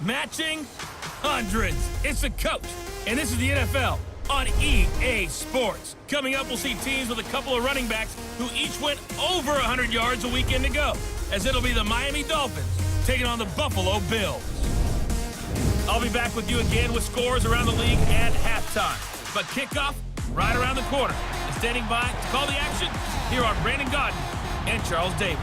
matching hundreds. It's the coach, and this is the NFL on EA Sports. Coming up, we'll see teams with a couple of running backs who each went over 100 yards a weekend ago, as it'll be the Miami Dolphins taking on the Buffalo Bills. I'll be back with you again with scores around the league at halftime. But kickoff right around the corner. And standing by to call the action, here are Brandon Gaudin and Charles Davis.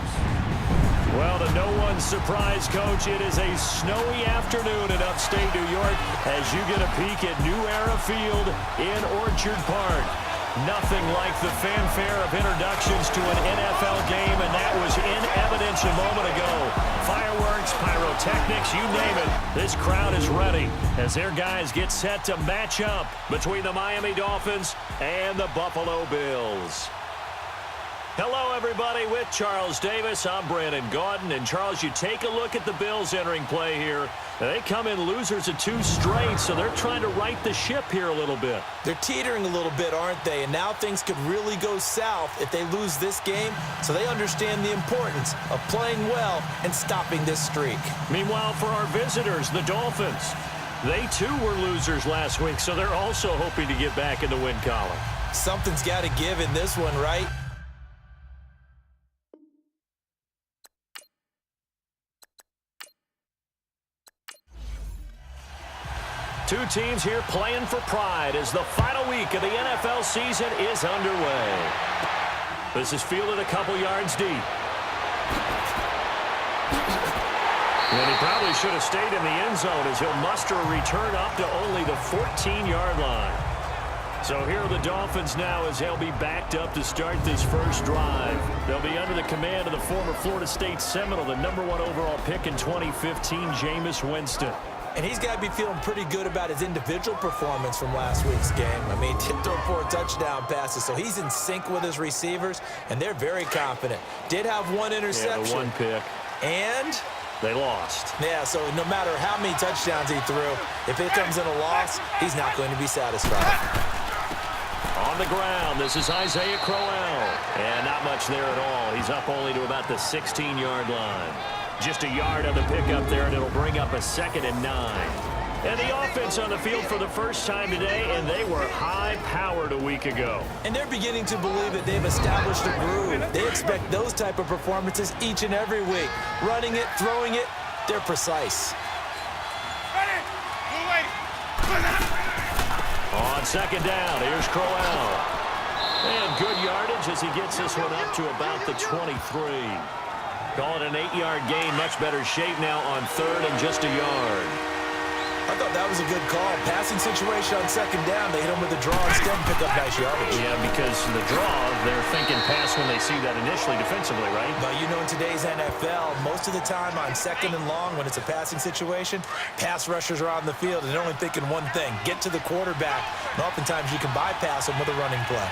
Well, to no one's surprise, Coach, it is a snowy afternoon in upstate New York as you get a peek at New Era Field in Orchard Park. Nothing like the fanfare of introductions to an NFL game, and that was in evidence a moment ago. Fireworks, pyrotechnics, you name it. This crowd is ready as their guys get set to match up between the Miami Dolphins and the Buffalo Bills. Hello, everybody. With Charles Davis, I'm Brandon Gaudin. And, Charles, you take a look at the Bills entering play here. They come in losers of 2 straight, so they're trying to right the ship here a little bit. They're teetering a little bit, aren't they? And now things could really go south if they lose this game, so they understand the importance of playing well and stopping this streak. Meanwhile, for our visitors, the Dolphins, they, too, were losers last week, so they're also hoping to get back in the win column. Something's got to give in this one, right? Two teams here playing for pride as the final week of the NFL season is underway. This is fielded a couple yards deep. And he probably should have stayed in the end zone as he'll muster a return up to only the 14-yard line. So here are the Dolphins now as they'll be backed up to start this first drive. They'll be under the command of the former Florida State Seminole, the #1 overall pick in 2015, Jameis Winston. And he's got to be feeling pretty good about his individual performance from last week's game. I mean, did throw 4 touchdown passes, so he's in sync with his receivers, and they're very confident. Did have 1 interception. Yeah, the 1 pick. And they lost. Yeah, so no matter how many touchdowns he threw, if it comes in a loss, he's not going to be satisfied. On the ground, this is Isaiah Crowell. And not much there at all. He's up only to about the 16-yard line. Just a yard on the pickup there, and it'll bring up a 2nd and 9. And the offense on the field for the first time today, and they were high-powered a week ago. And they're beginning to believe that they've established a groove. They expect those type of performances each and every week. Running it, throwing it, they're precise. On 2nd down, here's Crowell. And good yardage as he gets this one up to about the 23. Call it an 8-yard gain. Much better shape now on 3rd and just a yard. I thought that was a good call. Passing situation on 2nd down. They hit him with a draw instead and pick up nice yardage. Yeah, because the draw, they're thinking pass when they see that initially defensively, right? But you know, in today's NFL, most of the time on 2nd and long, when it's a passing situation, pass rushers are on the field and they're only thinking one thing: get to the quarterback. And oftentimes you can bypass them with a running play.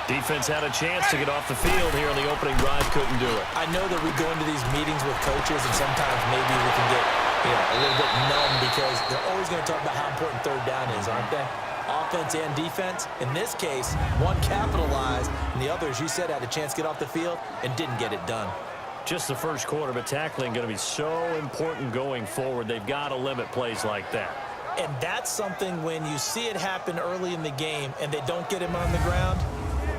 Defense had a chance to get off the field here on the opening drive, couldn't do it. I know that we go into these meetings with coaches, and sometimes maybe we can get a little bit numb because they're always going to talk about how important 3rd down is, aren't they? Offense and defense. In this case, one capitalized, and the other, as you said, had a chance to get off the field and didn't get it done. Just the first quarter, but tackling going to be so important going forward. They've got to limit plays like that. And that's something when you see it happen early in the game and they don't get him on the ground,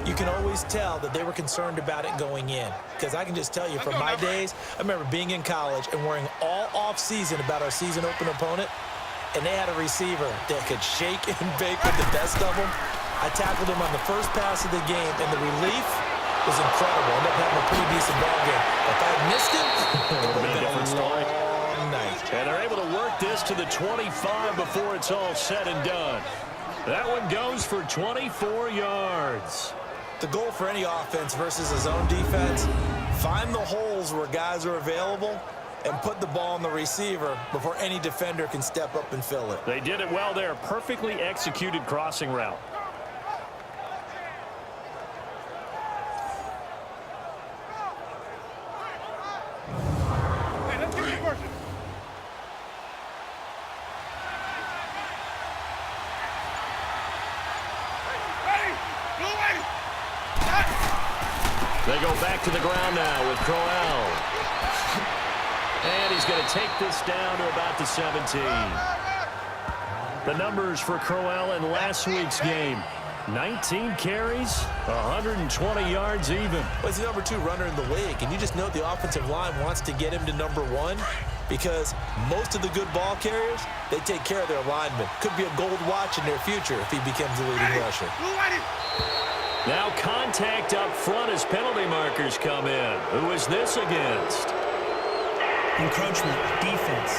you can always tell that they were concerned about it going in. Because I can just tell you from my days, I remember being in college and worrying all off-season about our season opener opponent, and they had a receiver that could shake and bake with the best of them. I tackled him on the first pass of the game, and the relief was incredible. I ended up having a pretty decent ball game. If I missed him, it would have been a different story. Night. And they're able to work this to the 25 before it's all said and done. That one goes for 24 yards. The goal for any offense versus a zone defense, find the holes where guys are available and put the ball on the receiver before any defender can step up and fill it. They did it well there. Perfectly executed crossing route. Hey, let's get this person. They go back to the ground now with Crowell. And he's going to take this down to about the 17. The numbers for Crowell in last week's game. 19 carries, 120 yards even. Well, he's the number 2 runner in the league, and you just know the offensive line wants to get him to number 1 because most of the good ball carriers, they take care of their linemen. Could be a gold watch in their future if he becomes the leading rusher. Now contact up front as penalty markers come in. Who is this against? Encroachment, defense.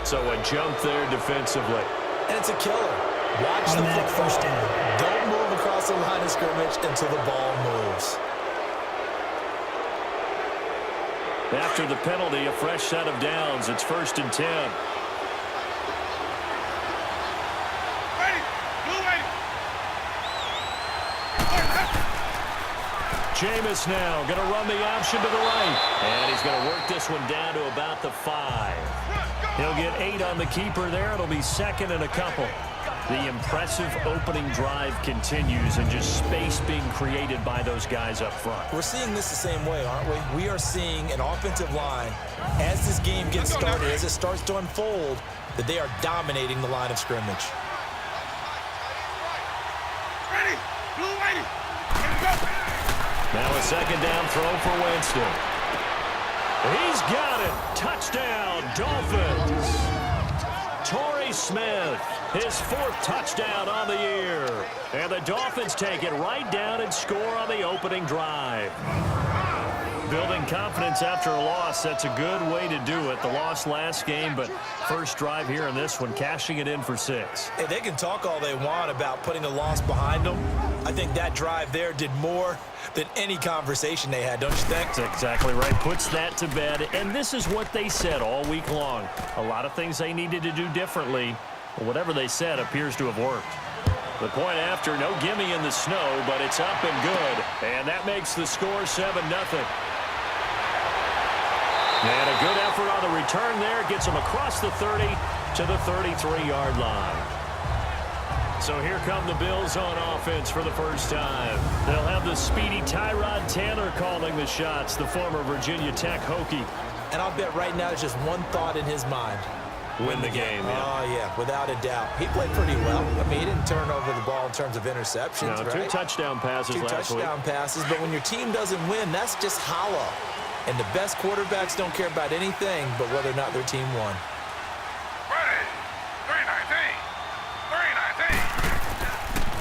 So a jump there defensively. And it's a killer. Watch the Automatic first down. Don't move across the line of scrimmage until the ball moves. After the penalty, a fresh set of downs. It's 1st and 10. Jameis now going to run the option to the right. And he's going to work this one down to about the 5. He'll get 8 on the keeper there. It'll be 2nd and a couple. The impressive opening drive continues and just space being created by those guys up front. We're seeing this the same way, aren't we? We are seeing an offensive line, as this game gets started, as it starts to unfold, that they are dominating the line of scrimmage. Now a 2nd down throw for Winston. He's got it. Touchdown, Dolphins. Torrey Smith, his 4th touchdown on the year. And the Dolphins take it right down and score on the opening drive. Building confidence after a loss, that's a good way to do it. The loss last game, but first drive here in this one, cashing it in for 6. Hey, they can talk all they want about putting a loss behind them. I think that drive there did more than any conversation they had, don't you think? That's exactly right. Puts that to bed. And this is what they said all week long. A lot of things they needed to do differently. But whatever they said appears to have worked. The point after, no gimme in the snow, but it's up and good. And that makes the score 7-0. And a good effort on the return there. Gets them across the 30 to the 33-yard line. So here come the Bills on offense for the first time. They'll have the speedy Tyrod Taylor calling the shots, the former Virginia Tech Hokie. And I'll bet right now there's just one thought in his mind. Win the game, yeah. Oh, yeah, without a doubt. He played pretty well. I mean, he didn't turn over the ball in terms of interceptions, no, right? 2 touchdown passes last week. 2 touchdown passes, but when your team doesn't win, that's just hollow. And the best quarterbacks don't care about anything but whether or not their team won.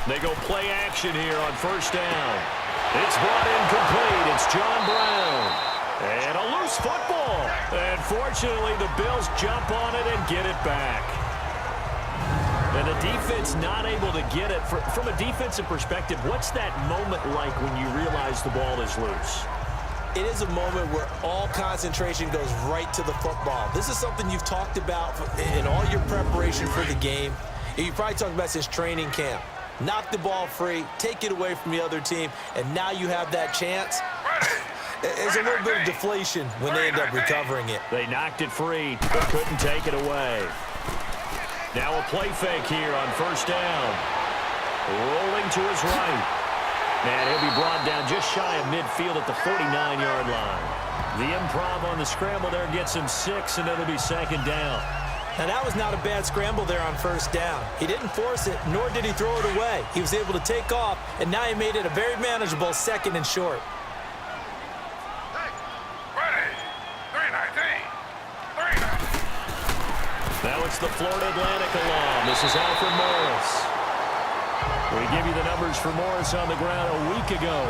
They go play action here on 1st down. It's brought in complete. It's John Brown. And a loose football. And fortunately, the Bills jump on it and get it back. And the defense not able to get it. From a defensive perspective, what's that moment like when you realize the ball is loose? It is a moment where all concentration goes right to the football. This is something you've talked about in all your preparation for the game. You probably talked about since training camp. Knock the ball free, take it away from the other team, and now you have that chance. There's a little bit of deflation when they end up recovering it. They knocked it free, but couldn't take it away. Now a play fake here on 1st down. Rolling to his right. And he'll be brought down just shy of midfield at the 49-yard line. The improv on the scramble there gets him 6, and it'll be 2nd down. Now, that was not a bad scramble there on 1st down. He didn't force it, nor did he throw it away. He was able to take off, and now he made it a very manageable 2nd and short. Now it's the Florida Atlantic alum. This is Alfred Morris. We give you the numbers for Morris on the ground a week ago.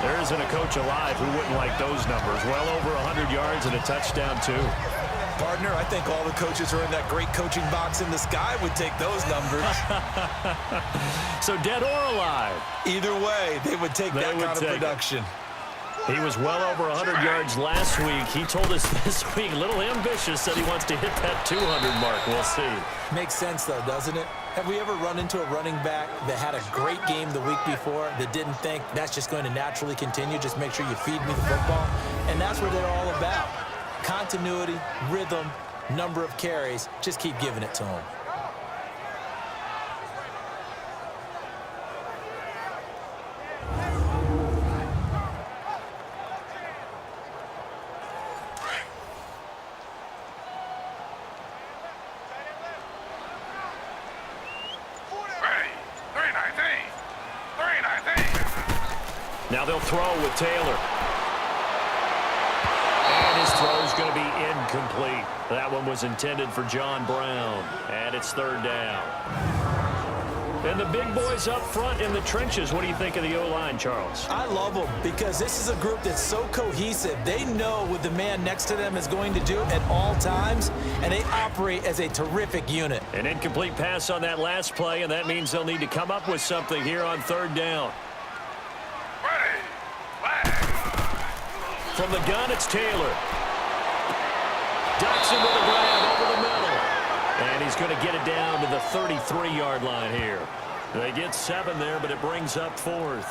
There isn't a coach alive who wouldn't like those numbers. Well over 100 yards and a touchdown, too. Partner, I think all the coaches who are in that great coaching box in the sky would take those numbers. So dead or alive? Either way, they would take that kind of production. He was well over 100 yards last week. He told us this week, a little ambitious, said he wants to hit that 200 mark. We'll see. Makes sense, though, doesn't it? Have we ever run into a running back that had a great game the week before that didn't think that's just going to naturally continue? Just make sure you feed me the football. And that's what they're all about. Continuity, rhythm, number of carries. Just keep giving it to them. they'll throw with Taylor. And his throw is going to be incomplete. That one was intended for John Brown. And it's third down. And the big boys up front in the trenches. What do you think of the O-line, Charles? I love them because this is a group that's so cohesive. They know what the man next to them is going to do at all times, and they operate as a terrific unit. An incomplete pass on that last play, and that means they'll need to come up with something here on third down. From the gun, it's Taylor. Ducks him with a grab over the middle. And he's going to get it down to the 33-yard line here. They get 7 there, but it brings up 4th.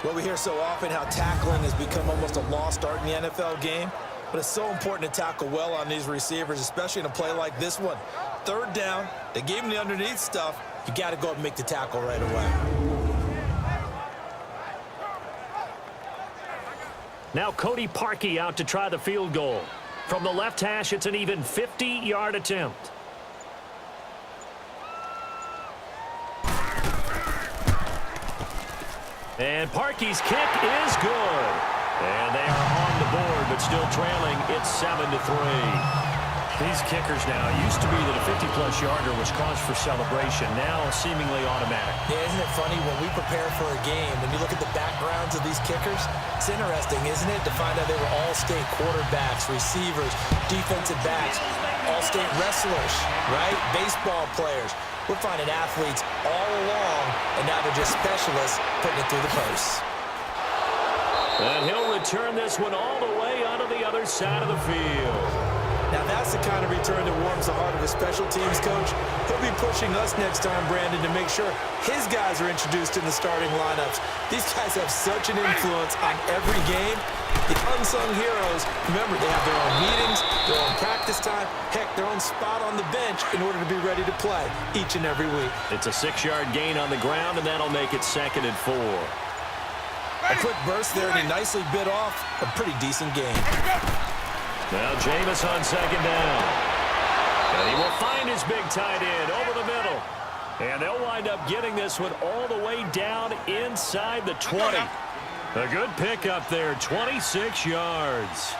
Well, we hear so often how tackling has become almost a lost art in the NFL game. But it's so important to tackle well on these receivers, especially in a play like this one. Third down, they gave him the underneath stuff. You got to go up and make the tackle right away. Now Cody Parkey out to try the field goal. From the left hash, it's an even 50-yard attempt. And Parkey's kick is good. And they are on the board, but still trailing. It's 7-3. These kickers now, used to be that a 50-plus yarder was cause for celebration. Now seemingly automatic. Yeah, isn't it funny when we prepare for a game, when you look at the backgrounds of these kickers, it's interesting, isn't it, to find out they were all-state quarterbacks, receivers, defensive backs, all-state wrestlers, right? Baseball players. We're finding athletes all along, and now they're just specialists putting it through the posts. And he'll return this one all the way onto the other side of the field. Now that's the kind of return that warms the heart of a special teams coach. He'll be pushing us next time, Brandon, to make sure his guys are introduced in the starting lineups. These guys have such an influence on every game. The unsung heroes, remember, they have their own meetings, their own practice time, heck, their own spot on the bench in order to be ready to play each and every week. It's a 6-yard gain on the ground, and that'll make it 2nd and 4. A quick burst there, and he nicely bit off a pretty decent game. Now Jameis on 2nd down. And he will find his big tight end over the middle. And they'll wind up getting this one all the way down inside the 20. A good pickup there, 26 yards.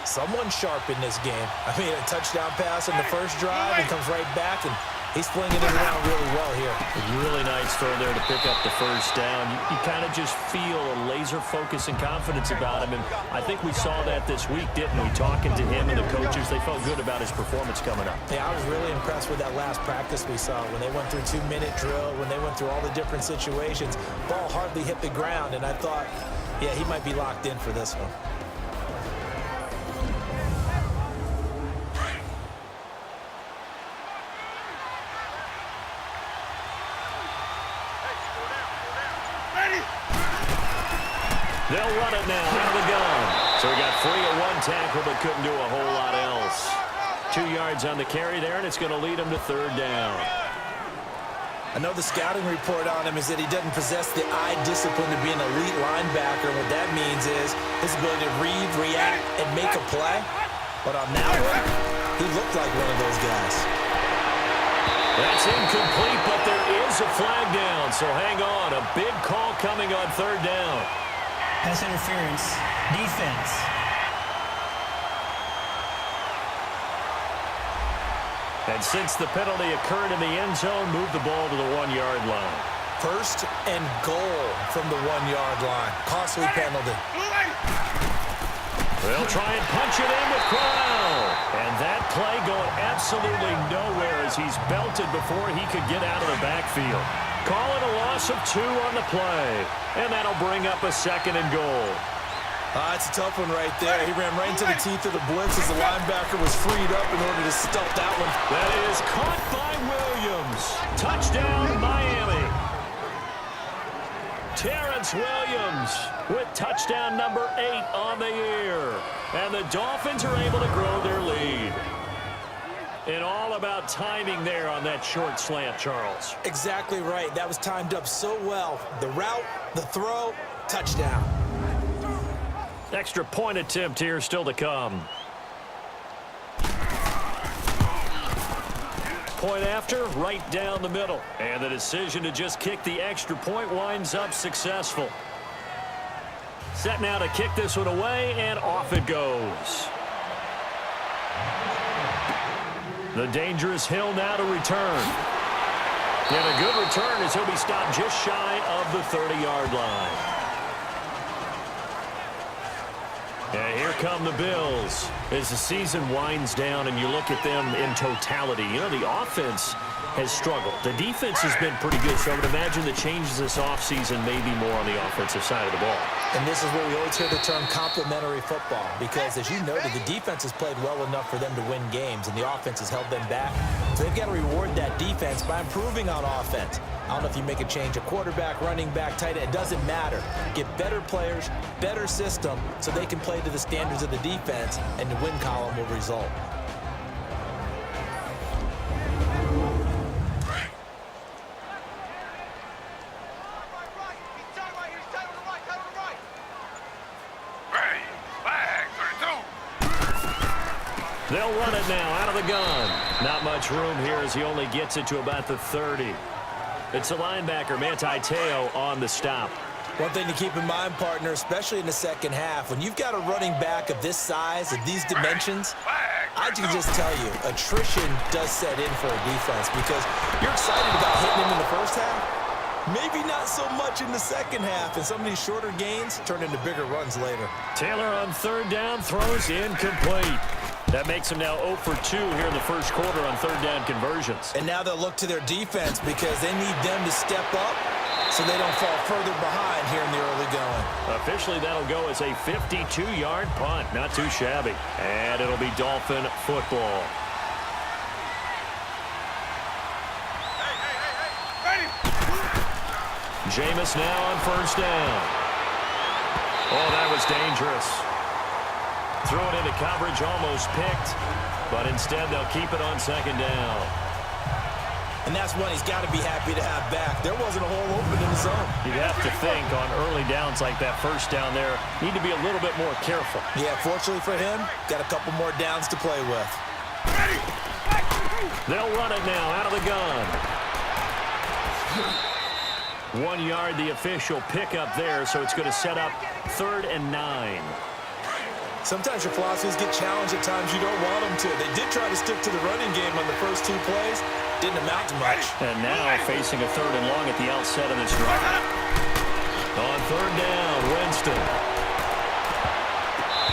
Someone sharp in this game. I mean, a touchdown pass on the first drive and comes right back, and he's flinging it around really well here. A really nice throw there to pick up the first down. You kind of just feel a laser focus and confidence about him, and I think we saw that this week, didn't we? Talking to him and the coaches, they felt good about his performance coming up. Yeah, I was really impressed with that last practice we saw when they went through 2-minute drill, when they went through all the different situations. Ball hardly hit the ground, and I thought, yeah, he might be locked in for this one. They'll run it now out of the gun. So he got free of one tackle but couldn't do a whole lot else. 2 yards on the carry there, and it's going to lead him to 3rd down. I know the scouting report on him is that he doesn't possess the eye discipline to be an elite linebacker. What that means is his ability to read, react, and make a play. But on that one, he looked like one of those guys. That's incomplete, but there is a flag down. So hang on, a big call coming on 3rd down. Pass interference. Defense. And since the penalty occurred in the end zone, move the ball to the 1-yard line. 1st and goal from the 1-yard line. Costly penalty. They'll try and punch it in with Crowell. And that play going absolutely nowhere as he's belted before he could get out of the backfield. Call it a loss of 2 on the play. And that'll bring up a 2nd and goal. It's a tough one right there. He ran right into the teeth of the blitz as the linebacker was freed up in order to stuff that one. That is caught by Williams. Touchdown, Miami. Terrence Williams with touchdown number 8 on the year. And the Dolphins are able to grow their lead. And all about timing there on that short slant, Charles. Exactly right. That was timed up so well. The route, the throw, touchdown. Extra point attempt here still to come. Point after, right down the middle. And the decision to just kick the extra point winds up successful. Set now to kick this one away, and off it goes. The dangerous Hill now to return. And a good return as he'll be stopped just shy of the 30-yard line. And here come the Bills. As the season winds down and you look at them in totality, you know, the offense has struggled. The defense has been pretty good, so I would imagine the changes this offseason may be more on the offensive side of the ball. And this is where we always hear the term complementary football, because as you noted, the defense has played well enough for them to win games, and the offense has held them back. So they've got to reward that defense by improving on offense. I don't know if you make a change, a quarterback, running back, tight end, it doesn't matter. Get better players, better system, so they can play to the standards of the defense, and the win column will result. They'll run it now out of the gun. Not much room here as he only gets it to about the 30. It's the linebacker, Manti Te'o, on the stop. One thing to keep in mind, partner, especially in the second half, when you've got a running back of this size, of these dimensions, I can just tell you, attrition does set in for a defense, because you're excited about hitting him in the first half, maybe not so much in the second half, and some of these shorter gains turn into bigger runs later. Taylor on third down, throws incomplete. That makes him now 0 for 2 here in the first quarter on third down conversions. And now they'll look to their defense because they need them to step up so they don't fall further behind here in the early going. Officially, that'll go as a 52-yard punt. Not too shabby. And it'll be Dolphin football. Jameis now on first down. Oh, that was dangerous. Throw it into coverage, almost picked, but instead they'll keep it on second down. And that's one he's got to be happy to have back. There wasn't a hole open in the zone. You'd have to think on early downs like that first down there, need to be a little bit more careful. Yeah, fortunately for him, got a couple more downs to play with. They'll run it now out of the gun. 1 yard, the official pickup there, so it's going to set up 3rd and 9. Sometimes your philosophies get challenged at times you don't want them to. They did try to stick to the running game on the first 2 plays. Didn't amount to much. And now facing a 3rd and long at the outset of this drive. On 3rd down, Winston.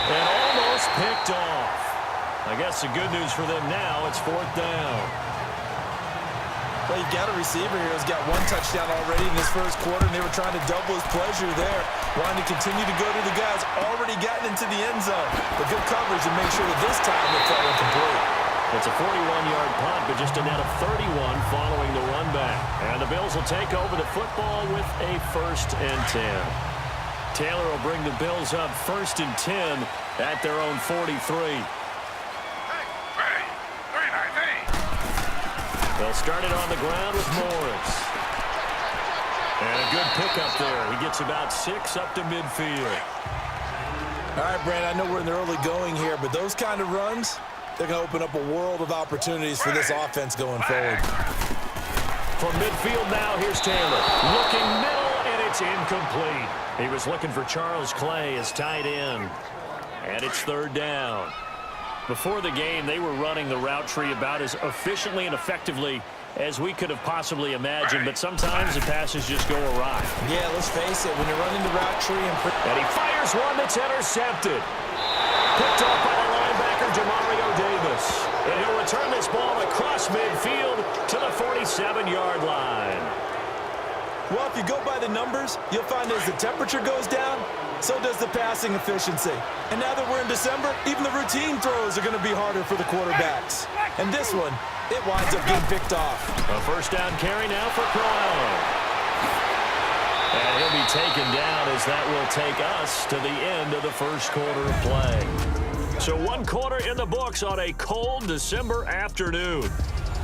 And almost picked off. I guess the good news for them now, it's 4th down. Well, you've got a receiver here who's got 1 touchdown already in this first quarter, and they were trying to double his pleasure there, wanting to continue to go to the guys already gotten into the end zone. But good coverage to make sure that this time it fell incomplete. It's a 41-yard punt, but just a net of 31 following the run back. And the Bills will take over the football with a 1st and 10. Taylor will bring the Bills up 1st and 10 at their own 43. They'll start it on the ground with Morris. And a good pickup there. He gets about 6 up to midfield. All right, Brand, I know we're in the early going here, but those kind of runs, they're going to open up a world of opportunities for this offense going forward. From midfield now, here's Taylor. Looking middle, and it's incomplete. He was looking for Charles Clay as tight end. And it's 3rd down. Before the game, they were running the route tree about as efficiently and effectively as we could have possibly imagined, but sometimes the passes just go awry. Yeah, let's face it, when you're running the route tree and he fires one that's intercepted. Picked off by the linebacker, Demario Davis. And he'll return this ball across midfield to the 47-yard line. Well, if you go by the numbers, you'll find as the temperature goes down, so does the passing efficiency. And now that we're in December, even the routine throws are going to be harder for the quarterbacks. And this one, it winds up getting picked off. A 1st down carry now for Crowell. And he'll be taken down as that will take us to the end of the first quarter of play. So 1 quarter in the books on a cold December afternoon.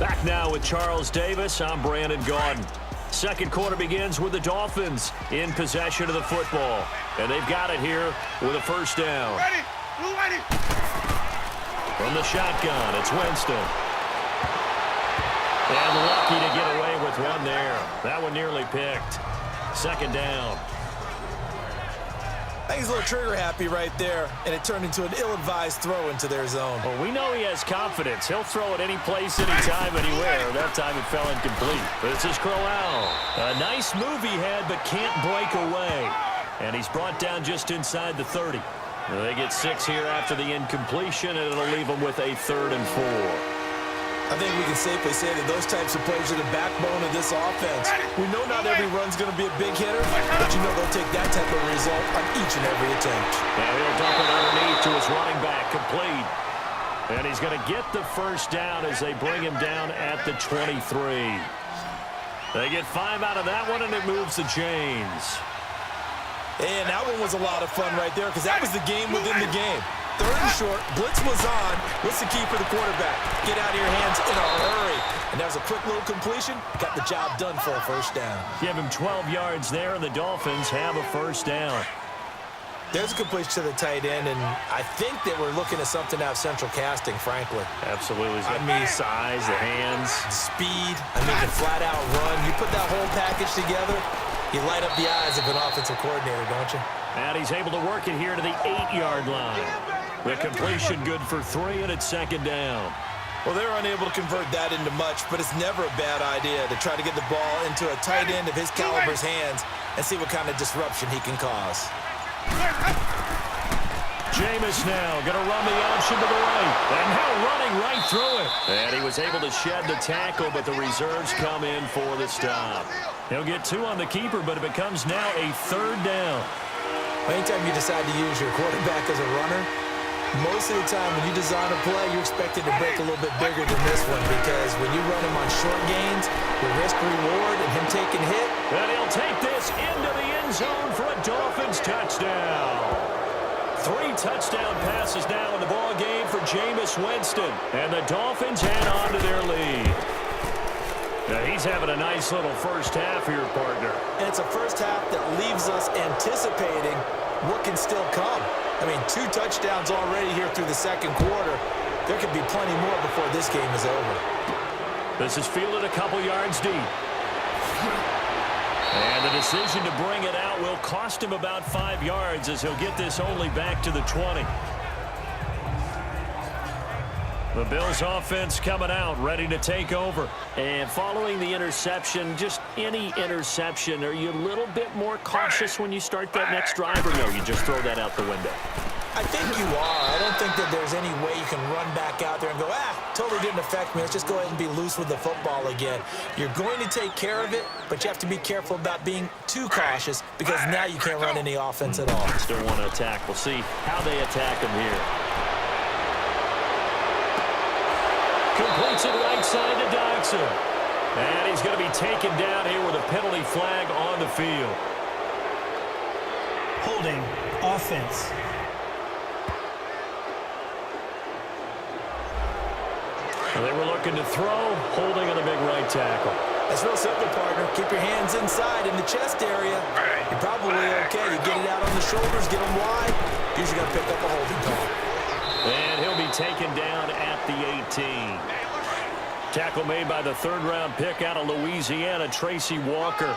Back now with Charles Davis, I'm Brandon Gaudin. Second quarter begins with the Dolphins in possession of the football. And they've got it here with a 1st down. Ready. From the shotgun, it's Winston. And lucky to get away with one there. That one nearly picked. 2nd down. I think he's a little trigger happy right there, and it turned into an ill-advised throw into their zone. Well, we know he has confidence. He'll throw it any place, anytime, anywhere. That time it fell incomplete. This is Crowell. A nice move he had, but can't break away. And he's brought down just inside the 30. They get 6 here after the incompletion, and it'll leave them with a 3rd and 4. I think we can safely say that those types of plays are the backbone of this offense. We know not every run's going to be a big hitter, but you know they'll take that type of result on each and every attempt. Now he'll dump it underneath to his running back, complete. And he's going to get the first down as they bring him down at the 23. They get 5 out of that one, and it moves the chains. And that one was a lot of fun right there because that was the game within the game. 3rd and short, blitz was on. What's the key for the quarterback? Get out of your hands in a hurry. And that was a quick little completion. Got the job done for a first down. Give him 12 yards there, and the Dolphins have a first down. There's a completion to the tight end, and I think that we're looking at something out of central casting, frankly. Absolutely. I mean, size, the hands. Speed. I mean, the flat-out run. You put that whole package together, you light up the eyes of an offensive coordinator, don't you? And he's able to work it here to the 8-yard line. The completion good for 3, and it's 2nd down. Well, they're unable to convert that into much, but it's never a bad idea to try to get the ball into a tight end of his caliber's hands and see what kind of disruption he can cause. Jameis now going to run the option to the right, and now running right through it. And he was able to shed the tackle, but the reserves come in for the stop. He'll get 2 on the keeper, but it becomes now a 3rd down. Anytime you decide to use your quarterback as a runner, most of the time when you design a play, you're expected to break a little bit bigger than this one because when you run him on short gains, the risk-reward and him taking hit. And he'll take this into the end zone for a Dolphins touchdown. 3 touchdown passes now in the ball game for Jameis Winston. And the Dolphins add on to their lead. Now he's having a nice little first half here, partner. And it's a first half that leaves us anticipating what can still come. I mean, 2 touchdowns already here through the 2nd quarter. There could be plenty more before this game is over. This is fielded a couple yards deep. And the decision to bring it out will cost him about 5 yards as he'll get this only back to the 20. The Bills offense coming out, ready to take over. And following the interception, just any interception, are you a little bit more cautious when you start that next drive, or no, you just throw that out the window? I think you are. I don't think that there's any way you can run back out there and go, totally didn't affect me. Let's just go ahead and be loose with the football again. You're going to take care of it, but you have to be careful about being too cautious because now you can't run any offense at all. Still want to attack. We'll see how they attack him here. Completes it right side to Dodson. And he's going to be taken down here with a penalty flag on the field. Holding. Offense. Well, they were looking to throw, holding on a big right tackle. It's real simple, partner. Keep your hands inside in the chest area. You're probably okay. You get it out on the shoulders, get them wide. Usually going to pick up a holding call. And he'll be taken down at the 18. Tackle made by the 3rd-round pick out of Louisiana, Tracy Walker.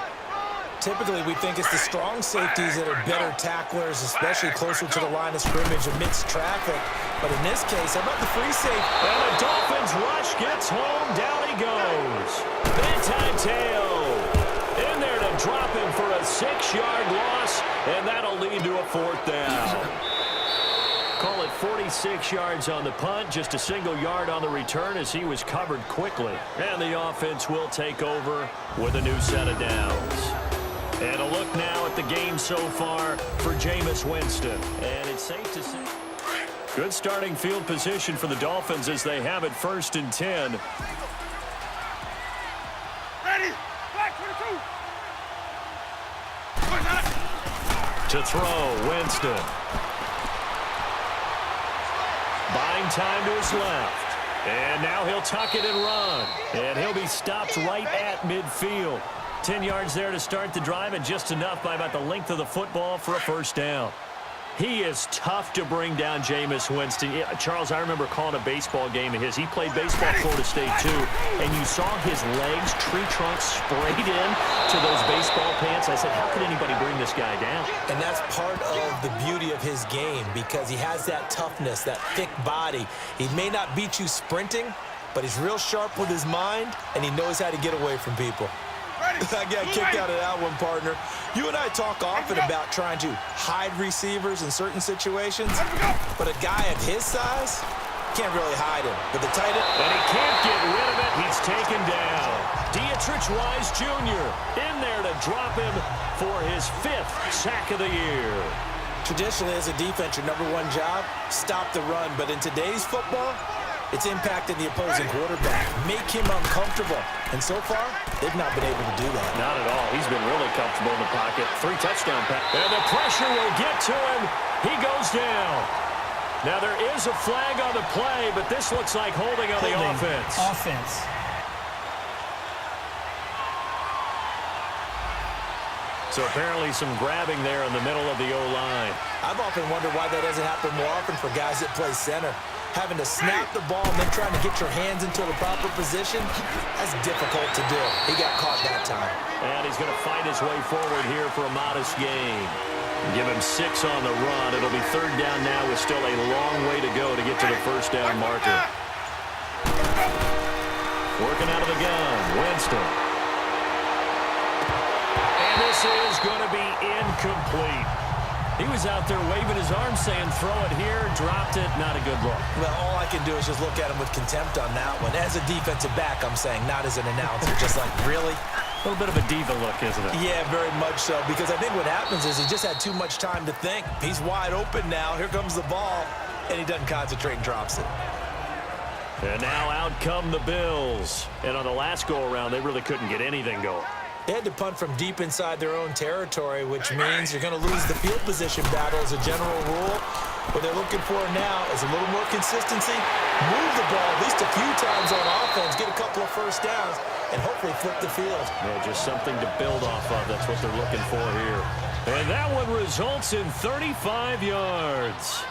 Typically, we think it's the strong safeties that are better tacklers, especially closer to the line of scrimmage amidst traffic. But in this case, how about the free safety? And the Dolphins rush gets home. Down he goes. Bentateo in there to drop him for a 6-yard loss, and that'll lead to a 4th down. Call it 46 yards on the punt, just a single yard on the return as he was covered quickly. And the offense will take over with a new set of downs. And a look now at the game so far for Jameis Winston. And it's safe to say, good starting field position for the Dolphins as they have it 1st and 10. Ready? Back 22. To throw, Winston. Buying time to his left. And now he'll tuck it and run. And he'll be stopped right at midfield. 10 yards there to start the drive, and just enough by about the length of the football for a first down. He is tough to bring down, Jameis Winston. Yeah, Charles, I remember calling a baseball game of his. He played baseball at Florida State, too. And you saw his legs, tree trunks sprayed in to those baseball pants. I said, how could anybody bring this guy down? And that's part of the beauty of his game because he has that toughness, that thick body. He may not beat you sprinting, but he's real sharp with his mind, and he knows how to get away from people. I got kicked out of that one, partner. You and I talk often about trying to hide receivers in certain situations, but a guy of his size can't really hide him. But the tight end... And he can't get rid of it. He's taken down. Dietrich Wise Jr. in there to drop him for his 5th sack of the year. Traditionally, as a defense, your number one job, stop the run. But in today's football, it's impacting the opposing quarterback, make him uncomfortable. And so far, they've not been able to do that. Not at all. He's been really comfortable in the pocket. 3 touchdown passes. And the pressure will get to him. He goes down. Now, there is a flag on the play, but this looks like holding on the offense. So apparently some grabbing there in the middle of the O-line. I've often wondered why that doesn't happen more often for guys that play center. Having to snap the ball and then trying to get your hands into the proper position, that's difficult to do. He got caught that time. And he's going to fight his way forward here for a modest gain. Give him 6 on the run. It'll be 3rd down now with still a long way to go to get to the 1st down marker. Working out of the gun, Winston. And this is going to be incomplete. He was out there waving his arm saying, throw it here, dropped it, not a good look. Well, all I can do is just look at him with contempt on that one. As a defensive back, I'm saying, not as an announcer. Just like, really? A little bit of a diva look, isn't it? Yeah, very much so, because I think what happens is he just had too much time to think. He's wide open now. Here comes the ball, and he doesn't concentrate and drops it. And now out come the Bills. And on the last go-around, they really couldn't get anything going. They had to punt from deep inside their own territory, which means you're going to lose the field position battle as a general rule. What they're looking for now is a little more consistency, move the ball at least a few times on offense, get a couple of 1st downs, and hopefully flip the field. Yeah, just something to build off of. That's what they're looking for here. And that one results in 35 yards.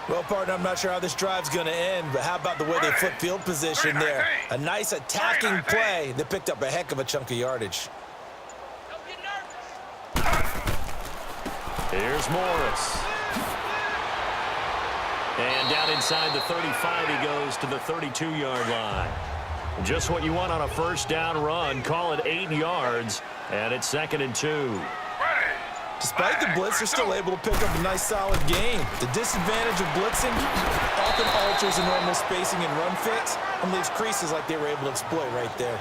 Well, partner, I'm not sure how this drive's going to end, but how about the way they flip field position there? A nice attacking play that picked up a heck of a chunk of yardage. Here's Morris. And down inside the 35, he goes to the 32-yard line. Just what you want on a 1st down run. Call it 8 yards, and it's 2nd and 2. Despite the blitz, they're still able to pick up a nice, solid gain. The disadvantage of blitzing often alters the normal spacing and run fits and leaves creases like they were able to exploit right there.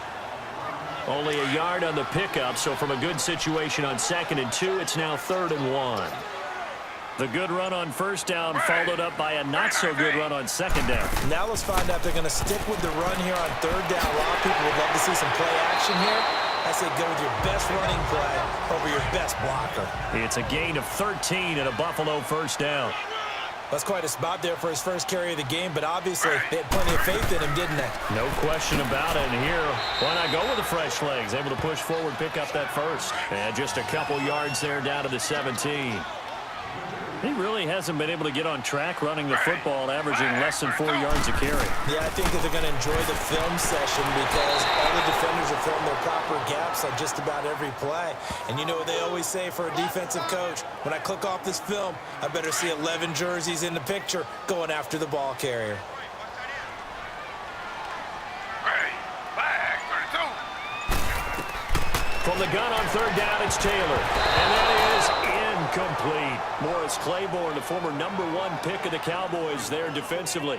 Only a yard on the pickup, so from a good situation on 2nd and 2, it's now 3rd and 1. The good run on 1st down followed up by a not-so-good run on 2nd down. Now let's find out if they're going to stick with the run here on 3rd down. A lot of people would love to see some play action here. I say go with your best running play over your best blocker. It's a gain of 13 and a Buffalo 1st down. That's quite a spot there for his 1st carry of the game, but obviously they had plenty of faith in him, didn't they? No question about it. And here, why not go with the fresh legs? Able to push forward, pick up that 1st. And just a couple yards there down to the 17. He really hasn't been able to get on track running the football, averaging less than 4 yards a carry. Yeah, I think that they're going to enjoy the film session because all the defenders have filmed their proper gaps on just about every play. And you know what they always say for a defensive coach? When I click off this film, I better see 11 jerseys in the picture going after the ball carrier. From the gun on 3rd down, it's Taylor. And that is incomplete. Morris Claiborne, the former #1 pick of the Cowboys there defensively.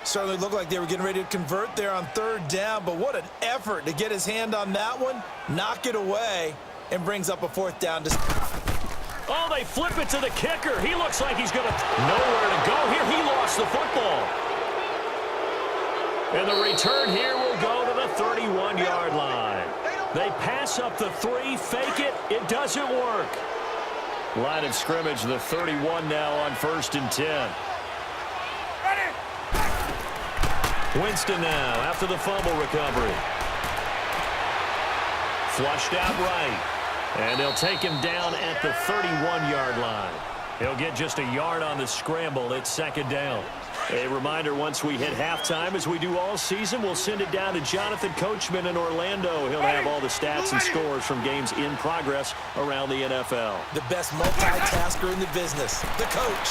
Certainly looked like they were getting ready to convert there on 3rd down, but what an effort to get his hand on that one, knock it away, and brings up a 4th down. Oh, they flip it to the kicker. He looks like he's going to nowhere to go here. He lost the football. And the return here will go to the 31-yard line. They pass up the 3, fake it. It doesn't work. Line of scrimmage, the 31 now on 1st and 10. Winston now after the fumble recovery. Flushed out right. And they'll take him down at the 31-yard line. He'll get just a yard on the scramble. It's second down. A reminder, once we hit halftime, as we do all season, we'll send it down to Jonathan Coachman in Orlando. He'll have all the stats and scores from games in progress around the NFL. The best multitasker in the business, the coach.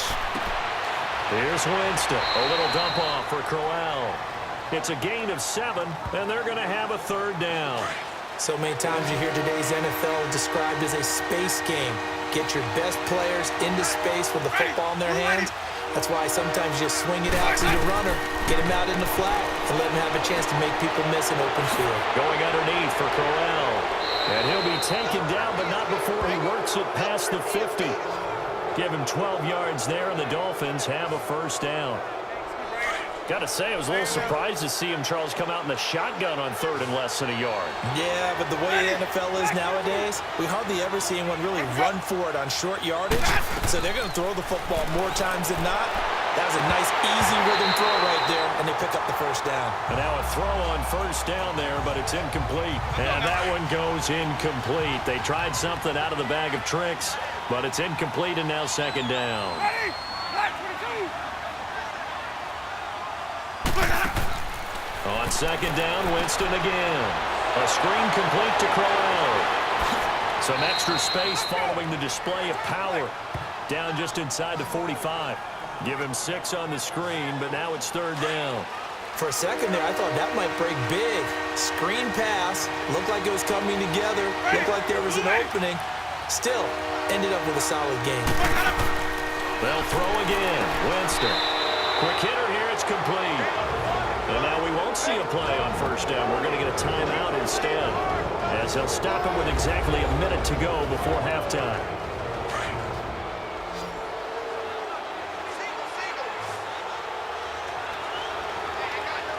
Here's Winston. A little dump off for Crowell. It's a gain of 7, and they're going to have a third down. So many times you hear today's NFL described as a space game. Get your best players into space with the football in their hands. That's why sometimes you just swing it out to your runner, get him out in the flat, and let him have a chance to make people miss an open field. Going underneath for Crowell. And he'll be taken down, but not before he works it past the 50. Give him 12 yards there, and the Dolphins have a first down. Got to say, I was a little surprised to see him, Charles, come out in the shotgun on third and less than a yard. Yeah, but the way the NFL is nowadays, we hardly ever see anyone really run for it on short yardage. So they're going to throw the football more times than not. That was a nice, easy rhythm throw right there, and they pick up the first down. And now a throw on first down there, but it's incomplete. And that one goes incomplete. They tried something out of the bag of tricks, but it's incomplete, and now second down. Ready? Flat 22. On second down, Winston again. A screen complete to Crowell. Some extra space following the display of power. Down just inside the 45. Give him 6 on the screen, but now it's third down. For a second there, I thought that might break big. Screen pass. Looked like it was coming together. Looked like there was an opening. Still, ended up with a solid game. They'll throw again. Winston. Quick hitter here. It's complete. And now we won't see a play on first down. We're going to get a timeout instead, as they'll stop it with exactly a minute to go before halftime.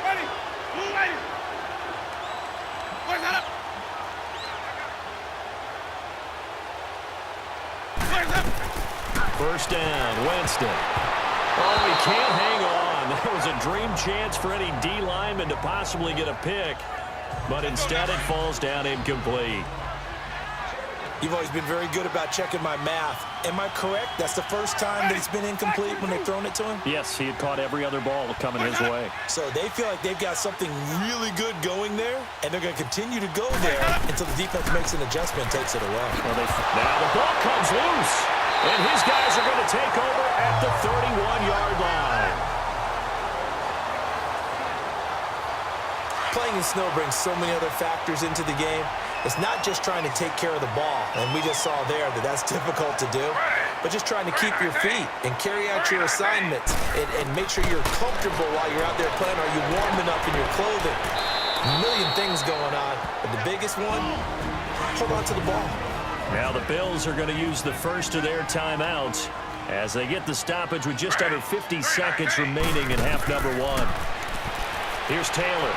Ready? Move ready. Where's that up? Where's up? First down, Winston. Oh, he can't hang on. That was a dream chance for any D lineman to possibly get a pick, but instead it falls down incomplete. You've always been very good about checking my math. Am I correct? That's the first time that it's been incomplete when they've thrown it to him? Yes, he had caught every other ball coming his way. So they feel like they've got something really good going there, and they're going to continue to go there until the defense makes an adjustment and takes it away. Well, now the ball comes loose, and his guys are going to take over at the 31-yard line. Playing in snow brings so many other factors into the game. It's not just trying to take care of the ball, and we just saw there that that's difficult to do, but just trying to keep your feet and carry out your assignments and make sure you're comfortable while you're out there playing. Are you warm enough in your clothing? A million things going on, but the biggest one, hold on to the ball. Now the Bills are going to use the first of their timeouts as they get the stoppage with just under 50 seconds remaining in half number 1. Here's Taylor.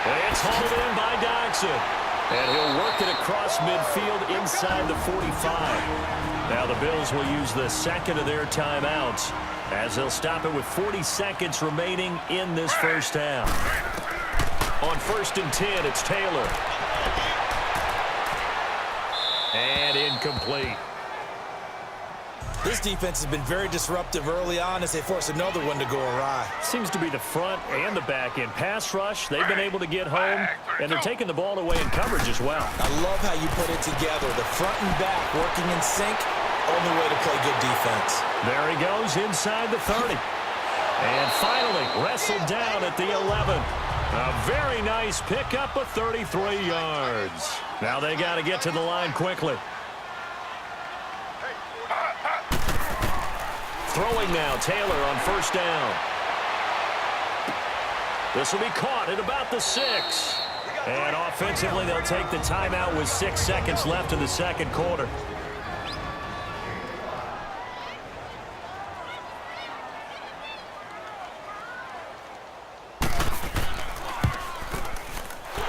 It's hauled in by Dodson. And he'll work it across midfield inside the 45. Now the Bills will use the second of their timeouts as they'll stop it with 40 seconds remaining in this first half. On 1st and 10, it's Taylor. And incomplete. This defense has been very disruptive early on as they force another one to go awry. Seems to be the front and the back end. Pass rush, they've been able to get home, and they're taking the ball away in coverage as well. I love how you put it together. The front and back working in sync, only way to play good defense. There he goes inside the 30. And finally wrestled down at the 11. A very nice pickup of 33 yards. Now they got to get to the line quickly. Throwing now, Taylor on first down. This will be caught at about the 6. And offensively, they'll take the timeout with 6 seconds left in the second quarter.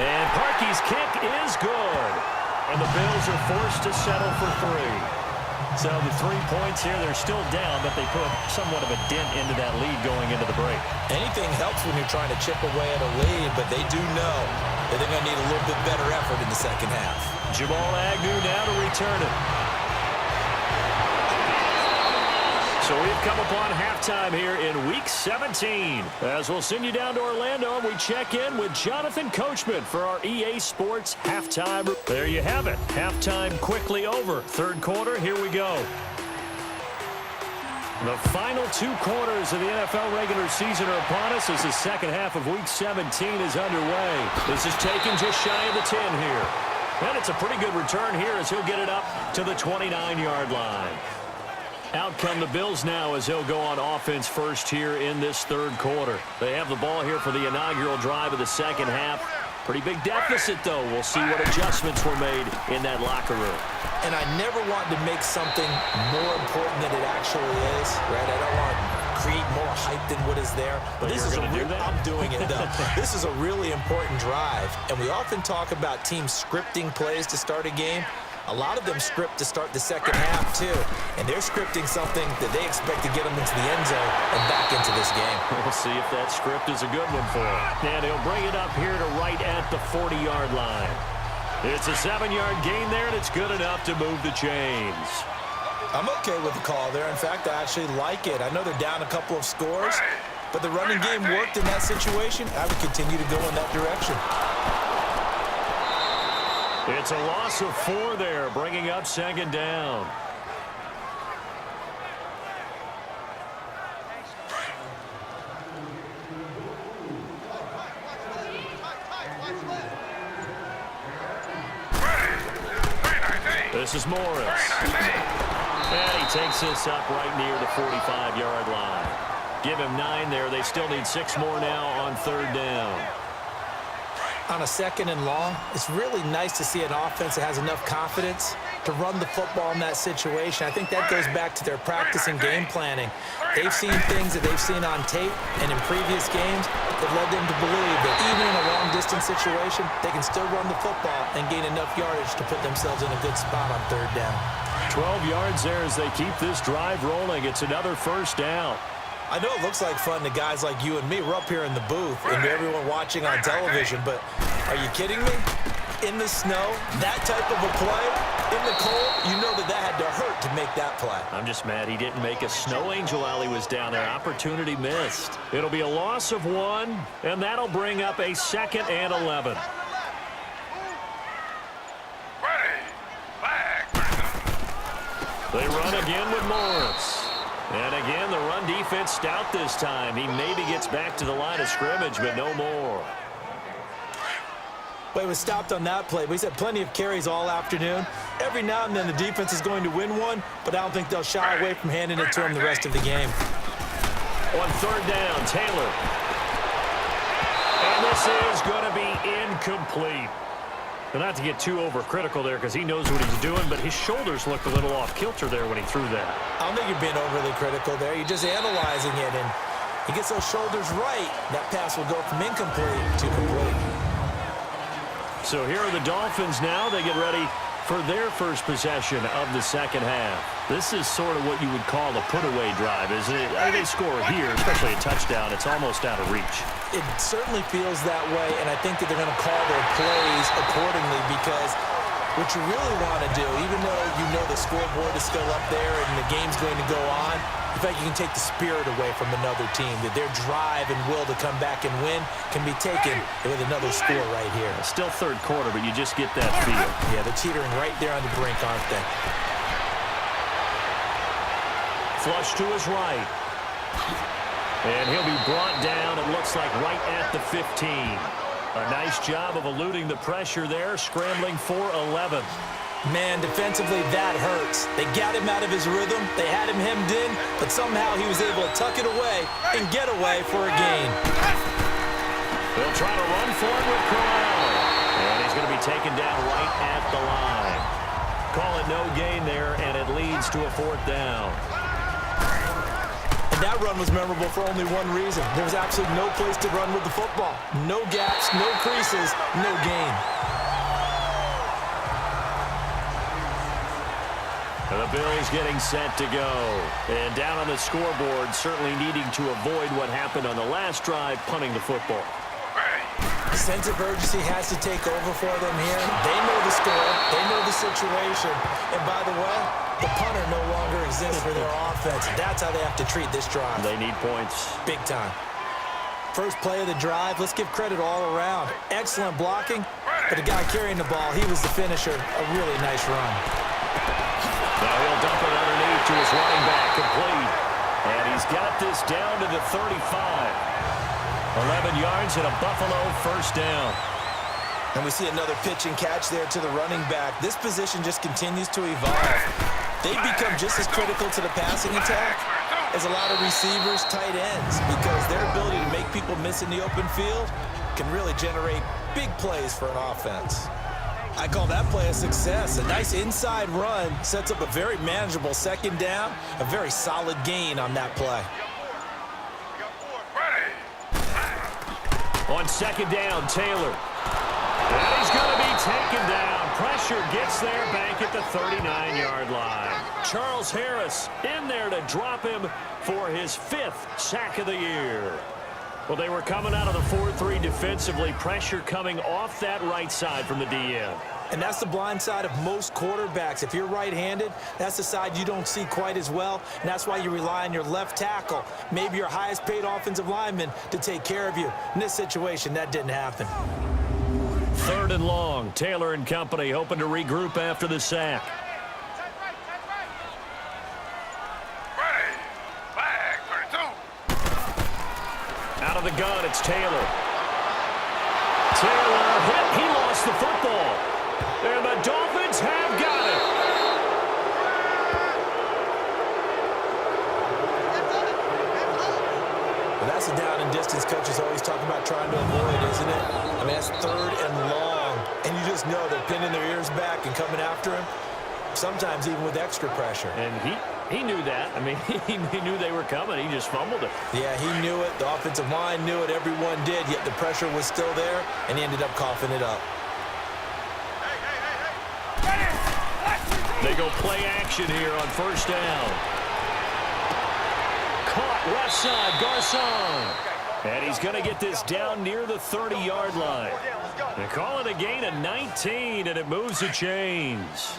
And Parkey's kick is good. And the Bills are forced to settle for 3. So the 3 points here, they're still down, but they put somewhat of a dent into that lead going into the break. Anything helps when you're trying to chip away at a lead, but they do know that they're going to need a little bit better effort in the second half. Jamal Agnew now to return it. So we've come upon halftime here in Week 17. As we'll send you down to Orlando, we check in with Jonathan Coachman for our EA Sports halftime. There you have it. Halftime quickly over. Third quarter, here we go. The final 2 quarters of the NFL regular season are upon us as the second half of Week 17 is underway. This is taken just shy of the 10 here. And it's a pretty good return here as he'll get it up to the 29-yard line. Out come the Bills now as they'll go on offense first here in this third quarter. They have the ball here for the inaugural drive of the second half. Pretty big deficit, though. We'll see what adjustments were made in that locker room. And I never want to make something more important than it actually is, right? I don't want to create more hype than what is there. But this is I'm doing it, though. This is a really important drive. And we often talk about teams scripting plays to start a game. A lot of them script to start the second half, too. And they're scripting something that they expect to get them into the end zone and back into this game. We'll see if that script is a good one for him. And he'll bring it up here to right at the 40-yard line. It's a 7-yard gain there, and it's good enough to move the chains. I'm okay with the call there. In fact, I actually like it. I know they're down a couple of scores, but the running game worked in that situation. I would continue to go in that direction. It's a loss of 4 there, bringing up second down. This is Morris. And he takes this up right near the 45-yard line. Give him 9 there. They still need 6 more now on third down. On a second and long, it's really nice to see an offense that has enough confidence to run the football in that situation. I think that goes back to their practice and game planning. They've seen things that they've seen on tape and in previous games that led them to believe that even in a long-distance situation, they can still run the football and gain enough yardage to put themselves in a good spot on third down. 12 yards there as they keep this drive rolling. It's another first down. I know it looks like fun to guys like you and me. We're up here in the booth and to everyone watching on television, but are you kidding me? In the snow, that type of a play, in the cold, you know that had to hurt to make that play. I'm just mad he didn't make a snow angel while he was down there. Opportunity missed. It'll be a loss of 1, and that'll bring up a 2nd and 11. They run again with Morris. And again, the run defense stout this time. He maybe gets back to the line of scrimmage, but no more. Well, he was stopped on that play, but he's had plenty of carries all afternoon. Every now and then the defense is going to win one, but I don't think they'll shy away from handing it to him the rest of the game. On third down, Taylor. And this is going to be incomplete. But not to get too overcritical there because he knows what he's doing, but his shoulders looked a little off kilter there when he threw that. I don't think you're being overly critical there. You're just analyzing it, and he gets those shoulders right. That pass will go from incomplete to complete. So here are the Dolphins now. They get ready for their first possession of the second half. This is sort of what you would call a put-away drive, isn't it? They score here, especially a touchdown. It's almost out of reach. It certainly feels that way, and I think that they're going to call their plays accordingly because what you really want to do, even though you know the scoreboard is still up there and the game's going to go on, in fact, you can take the spirit away from another team, that their drive and will to come back and win can be taken with another score right here. Still third quarter, but you just get that feel. Yeah, they're teetering right there on the brink, aren't they? Flush to his right. And he'll be brought down, it looks like, right at the 15. A nice job of eluding the pressure there, scrambling for 11. Man, defensively, that hurts. They got him out of his rhythm. They had him hemmed in, but somehow he was able to tuck it away and get away for a gain. They'll try to run for it with Corral. And he's going to be taken down right at the line. Call it no gain there, and it leads to a 4th down. And that run was memorable for only one reason. There was absolutely no place to run with the football. No gaps, no creases, no gain. And the Bills getting set to go. And down on the scoreboard, certainly needing to avoid what happened on the last drive, punting the football. Sense of urgency has to take over for them here. They know the score. They know the situation. And by the way, the punter no longer exists for their offense. That's how they have to treat this drive. They need points. Big time. First play of the drive, let's give credit all around. Excellent blocking, but the guy carrying the ball, he was the finisher. A really nice run. Now he'll dump it underneath to his running back, complete. And he's got this down to the 35. 11 yards and a Buffalo first down. And we see another pitch and catch there to the running back. This position just continues to evolve. They become just as critical to the passing attack as a lot of receivers, tight ends, because their ability to make people miss in the open field can really generate big plays for an offense. I call that play a success. A nice inside run sets up a very manageable second down, a very solid gain on that play. On second down, Taylor. And he's going to be taken down. Pressure gets there back at the 39-yard line. Charles Harris in there to drop him for his 5th sack of the year. Well, they were coming out of the 4-3 defensively. Pressure coming off that right side from the DN. And that's the blind side of most quarterbacks. If you're right-handed, that's the side you don't see quite as well. And that's why you rely on your left tackle, maybe your highest-paid offensive lineman, to take care of you. In this situation, that didn't happen. 3rd and long. Taylor and company hoping to regroup after the sack. Out of the gun, it's Taylor. Taylor hit. He lost the football. And the Dolphins have got it. Well, that's a down and distance coach is always talking about trying to avoid, isn't it? I mean, that's 3rd and long. And you just know they're pinning their ears back and coming after him, sometimes even with extra pressure. And he knew that. I mean, he knew they were coming. He just fumbled it. Yeah, he knew it. The offensive line knew it. Everyone did, yet the pressure was still there, and he ended up coughing it up. They go play action here on first down. Caught left side, Garcon. And he's going to get this down near the 30-yard line. They're calling a gain of 19, and it moves the chains.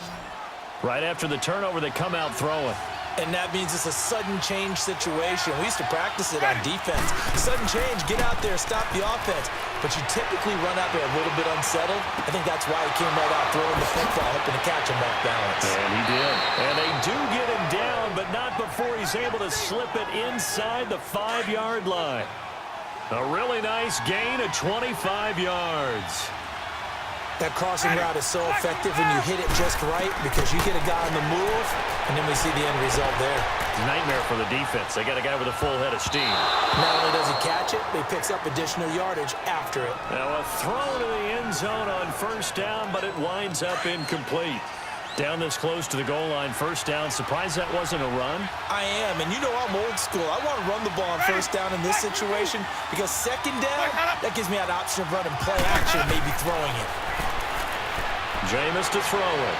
Right after the turnover, they come out throwing. And that means it's a sudden change situation. We used to practice it on defense. Sudden change, get out there, stop the offense. But you typically run out there a little bit unsettled. I think that's why he came right out throwing the football, hoping to catch him off balance. And he did. And they do get him down, but not before he's able to slip it inside the 5-yard line. A really nice gain of 25 yards. That crossing route is so effective when you hit it just right because you get a guy on the move, and then we see the end result there. Nightmare for the defense. They got a guy with a full head of steam. Not only does he catch it, but he picks up additional yardage after it. Now a throw to the end zone on first down, but it winds up incomplete. Down this close to the goal line, first down. Surprised that wasn't a run? I am, and you know I'm old school. I want to run the ball on first down in this situation because second down, that gives me an option of running play action, maybe throwing it. Jameis to throw it.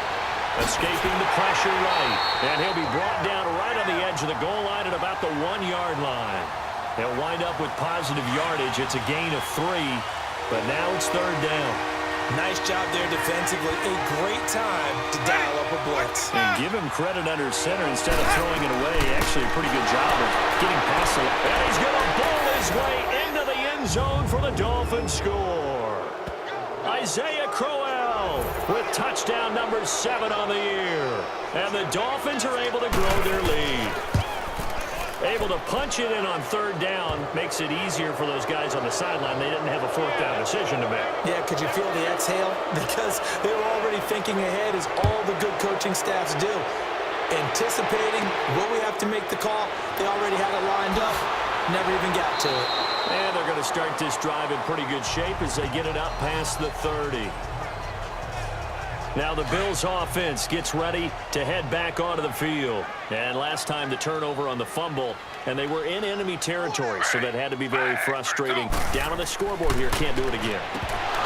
Escaping the pressure right. And he'll be brought down right on the edge of the goal line at about the 1-yard line. They'll wind up with positive yardage. It's a gain of 3, but now it's third down. Nice job there defensively. A great time to dial up a blitz. And give him credit under center instead of throwing it away. Actually, a pretty good job of getting past it. And he's going to bowl his way into the end zone for the Dolphins score. Isaiah Crowell with touchdown number 7 on the year. And the Dolphins are able to grow their lead. Able to punch it in on third down makes it easier for those guys on the sideline. They didn't have a fourth down decision to make. Yeah, could you feel the exhale? Because they were already thinking ahead, as all the good coaching staffs do. Anticipating, will we have to make the call? They already had it lined up. Never even got to it. And they're going to start this drive in pretty good shape as they get it up past the 30. Now the Bills offense gets ready to head back onto the field. And last time the turnover on the fumble, and they were in enemy territory, so that had to be very frustrating. Down on the scoreboard here, can't do it again.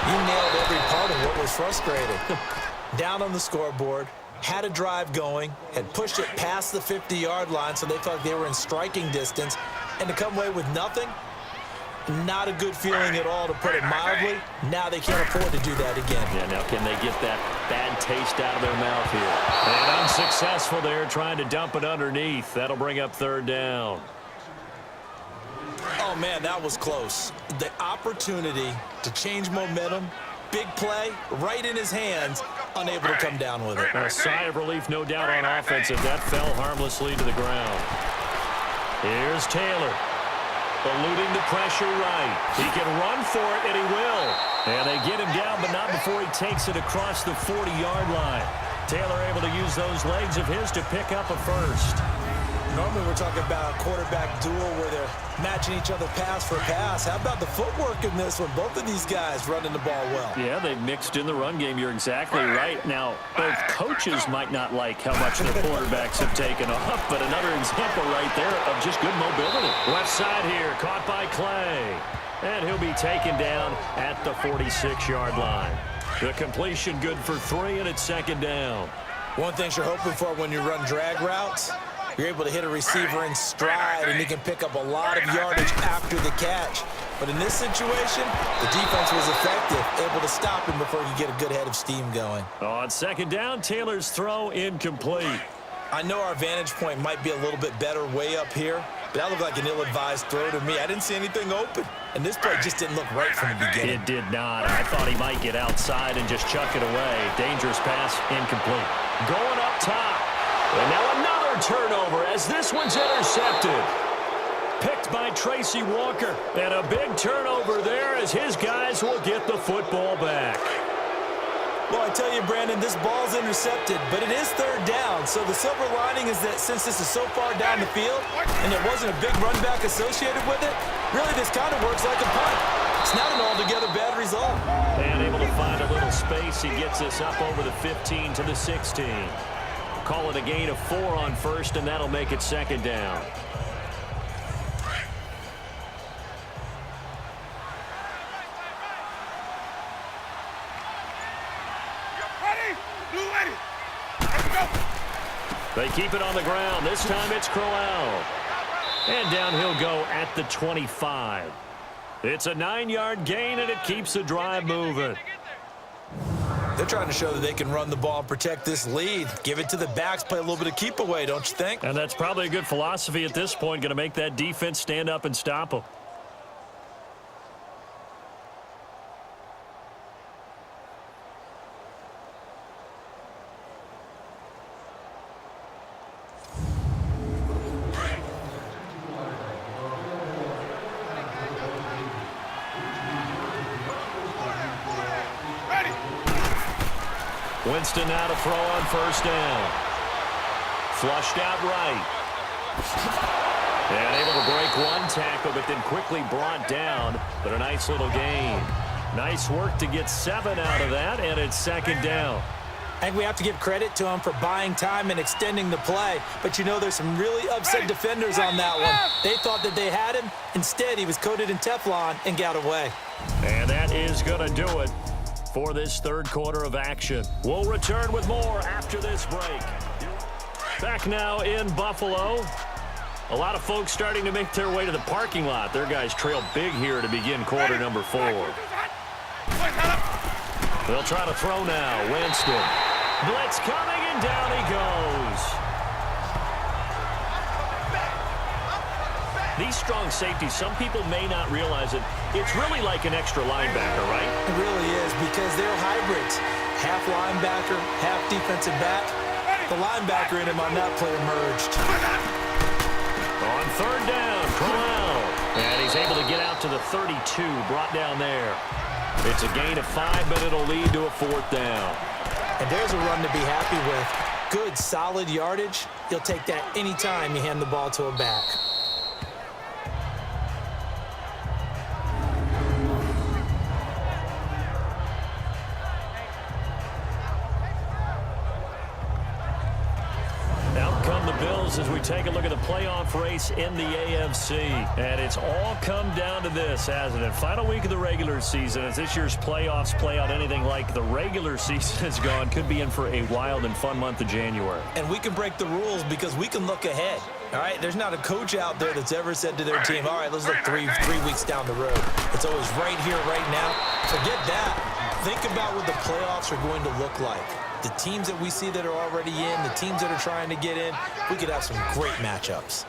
You nailed every part of what was frustrating. Down on the scoreboard, had a drive going, had pushed it past the 50-yard line, so they felt like they were in striking distance, and to come away with nothing, Not a good feeling at all, to put it mildly. Now they can't afford to do that again. Yeah, now can they get that bad taste out of their mouth here? And unsuccessful there, trying to dump it underneath. That'll bring up third down. Oh, man, that was close. The opportunity to change momentum, big play, right in his hands, unable to come down with it. A sigh of relief, no doubt, on offense as that fell harmlessly to the ground. Here's Taylor. Eluding the pressure right. He can run for it, and he will. And they get him down, but not before he takes it across the 40-yard line. Taylor able to use those legs of his to pick up a first. Normally we're talking about a quarterback duel where they're matching each other pass for pass. How about the footwork in this one? Both of these guys running the ball well. Yeah, they've mixed in the run game. You're exactly right. Now, both coaches might not like how much their quarterbacks have taken off, but another example right there of just good mobility. Left side here, caught by Clay. And he'll be taken down at the 46-yard line. The completion good for 3, and it's second down. One thing you're hoping for when you run drag routes, you're able to hit a receiver in stride, and he can pick up a lot of yardage after the catch. But in this situation, the defense was effective, able to stop him before he could get a good head of steam going. On second down, Taylor's throw incomplete. I know our vantage point might be a little bit better way up here, but that looked like an ill-advised throw to me. I didn't see anything open, and this play just didn't look right from the beginning. It did not. I thought he might get outside and just chuck it away. Dangerous pass, incomplete. Going up top. And now another turnover as this one's intercepted. Picked by Tracy Walker. And a big turnover there as his guys will get the football back. Well, I tell you, Brandon, this ball's intercepted, but it is third down. So the silver lining is that since this is so far down the field and there wasn't a big run back associated with it, really this kind of works like a punt. It's not an altogether bad result. And able to find a little space. He gets us up over the 15 to the 16. Call it a gain of 4 on first, and that'll make it second down. They keep it on the ground. This time it's Crowell. And down he'll go at the 25. It's a 9-yard gain, and it keeps the drive moving. They're trying to show that they can run the ball and protect this lead. Give it to the backs, play a little bit of keep away, don't you think? And that's probably a good philosophy at this point, going to make that defense stand up and stop them. Winston now to throw on first down. Flushed out right. And able to break one tackle, but then quickly brought down. But a nice little gain. Nice work to get 7 out of that, and it's second down. I think we have to give credit to him for buying time and extending the play. But, you know, there's some really upset defenders on that one. They thought that they had him. Instead, he was coated in Teflon and got away. And that is going to do it for this third quarter of action. We'll return with more after this break. Back now in Buffalo. A lot of folks starting to make their way to the parking lot. Their guys trail big here to begin quarter number 4. They'll try to throw now. Winston. Blitz coming, and down he goes. These strong safeties, some people may not realize it. It's really like an extra linebacker, right? It really is, because they're hybrids. Half linebacker, half defensive back. The linebacker in him on that play emerged. On third down, Crowell. And he's able to get out to the 32, brought down there. It's a gain of 5, but it'll lead to a 4th down. And there's a run to be happy with. Good, solid yardage. You'll take that anytime you hand the ball to a back. Bills as we take a look at the playoff race in the AFC. And it's all come down to this, hasn't it? Final week of the regular season. As this year's playoffs play out anything like the regular season has gone, could be in for a wild and fun month of January. And we can break the rules because we can look ahead. All right, there's not a coach out there that's ever said to their team, all right, let's look three weeks down the road. It's always right here, right now. Forget that. Think about what the playoffs are going to look like. The teams that we see that are already in, the teams that are trying to get in, we could have some great matchups.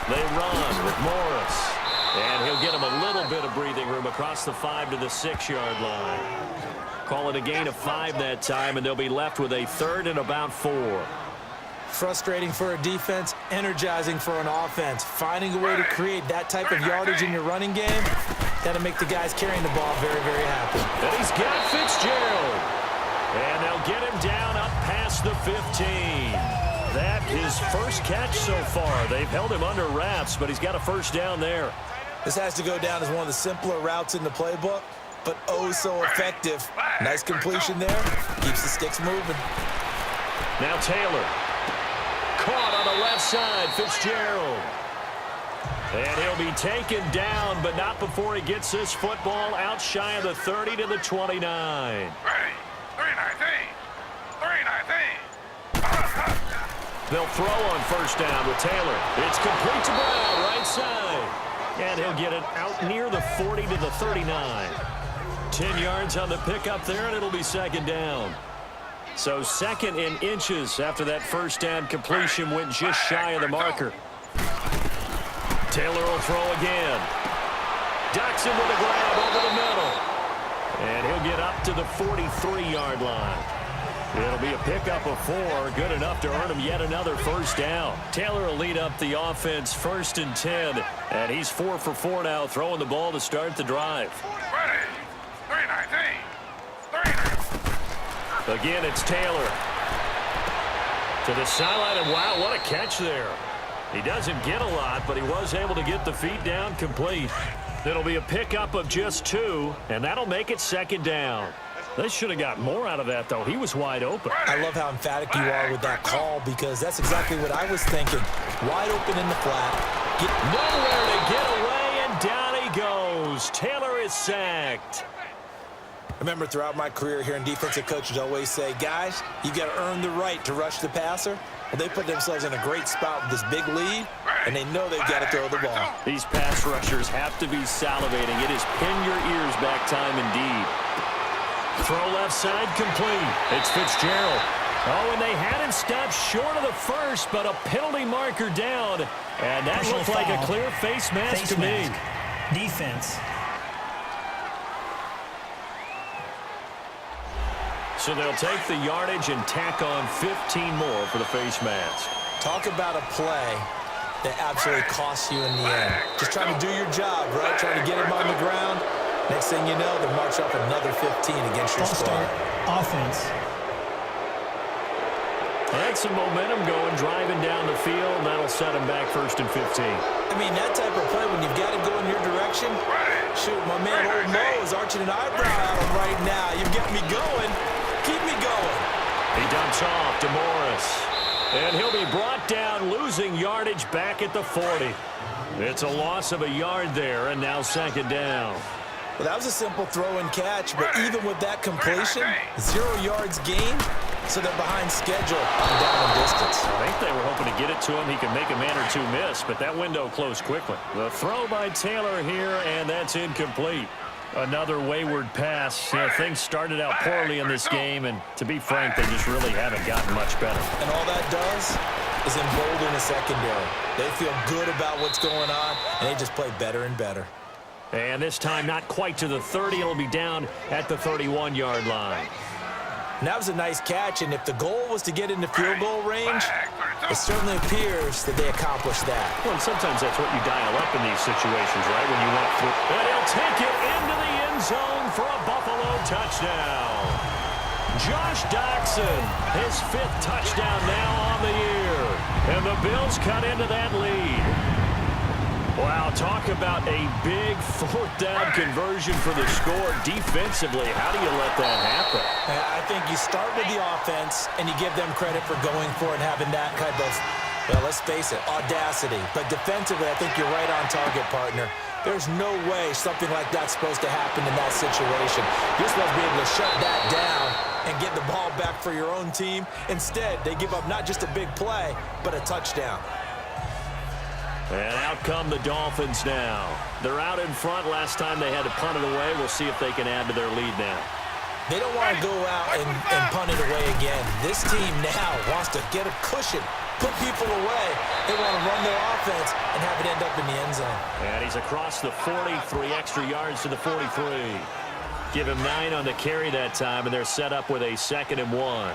They run with Morris. And he'll get him a little bit of breathing room across the 5 to the 6-yard line. Call it a gain of 5 that time, and they'll be left with a 3rd and about 4. Frustrating for a defense, energizing for an offense. Finding a way to create that type of yardage in your running game, that'll make the guys carrying the ball very, very happy. And he's got Fitzgerald. And they'll get him down up past the 15. That his first catch so far. They've held him under wraps, but he's got a first down there. This has to go down as one of the simpler routes in the playbook, but oh so effective. Nice completion there. Keeps the sticks moving. Now Taylor. Caught on the left side, Fitzgerald. And he'll be taken down, but not before he gets this football out shy of the 30 to the 29. Ready. 319. 319. They'll throw on first down with Taylor. It's complete to Brown, right side. And he'll get it out near the 40 to the 39. 10 yards on the pickup there, and it'll be second down. So 2nd in inches after that first down completion went just shy of the marker. Taylor will throw again. Ducks him with a grab over the middle. And he'll get up to the 43-yard line. It'll be a pickup of 4, good enough to earn him yet another first down. Taylor will lead up the offense 1st and 10, and he's 4 for 4 now, throwing the ball to start the drive. Ready. 319. 319. Again, it's Taylor. To the sideline, and wow, what a catch there. He doesn't get a lot, but he was able to get the feet down complete. It'll be a pickup of just 2, and that'll make it second down. They should have got more out of that, though. He was wide open. I love how emphatic you are with that call because that's exactly what I was thinking. Wide open in the flat. Nowhere to get away, and down he goes. Taylor is sacked. I remember throughout my career hearing defensive coaches always say, guys, you got to earn the right to rush the passer. Well, they put themselves in a great spot with this big lead, and they know they've got to throw the ball. These pass rushers have to be salivating. It is pin your ears back time indeed. Throw left side complete. It's Fitzgerald. Oh, and they had him stopped short of the first, but a penalty marker down. And that Personal looked like a foul. clear face mask to me. Defense. So they'll take the yardage and tack on 15 more for the face mask. Talk about a play that absolutely costs you in the end. Just trying to do your job, right? Trying to get him on the ground. Next thing you know, they march up another 15 against your squad. Offense. That's some momentum going, driving down the field. That'll set him back 1st and 15. I mean, that type of play, when you've got to go in your direction, shoot, my man Old Mo is arching an eyebrow at him right now. You've got me going. Keep me going. He dumps off to Morris. And he'll be brought down, losing yardage back at the 40. It's a loss of a yard there, and now second down. Well, that was a simple throw and catch, but even with that completion, 0 yards gained, so they're behind schedule on down and distance. I think they were hoping to get it to him. He could make a man or two miss, but that window closed quickly. The throw by Taylor here, and that's incomplete. Another wayward pass. You know, things started out poorly in this game, and to be frank, they just really haven't gotten much better. And all that does is embolden the secondary. They feel good about what's going on, and they just play better and better. And this time, not quite to the 30. It'll be down at the 31-yard line. And that was a nice catch, and if the goal was to get into field goal range, it certainly appears that they accomplished that. Well, and sometimes that's what you dial up in these situations, right, when you want through. And he'll take it into the end zone for a Buffalo touchdown. Josh Doxson, his 5th touchdown now on the year. And the Bills cut into that lead. Wow, talk about a big fourth down conversion for the score. Defensively, how do you let that happen? I think you start with the offense, and you give them credit for going for it and having that kind of, well, let's face it, audacity. But defensively, I think you're right on target, partner. There's no way something like that's supposed to happen in that situation. You're supposed to be able to shut that down and get the ball back for your own team. Instead, they give up not just a big play, but a touchdown. And out come the Dolphins now. They're out in front. Last time they had to punt it away. We'll see if they can add to their lead now. They don't want to go out and punt it away again. This team now wants to get a cushion, put people away. They want to run their offense and have it end up in the end zone. And he's across the 40, 3 extra yards to the 43. Give him 9 on the carry that time, and they're set up with a 2nd and 1.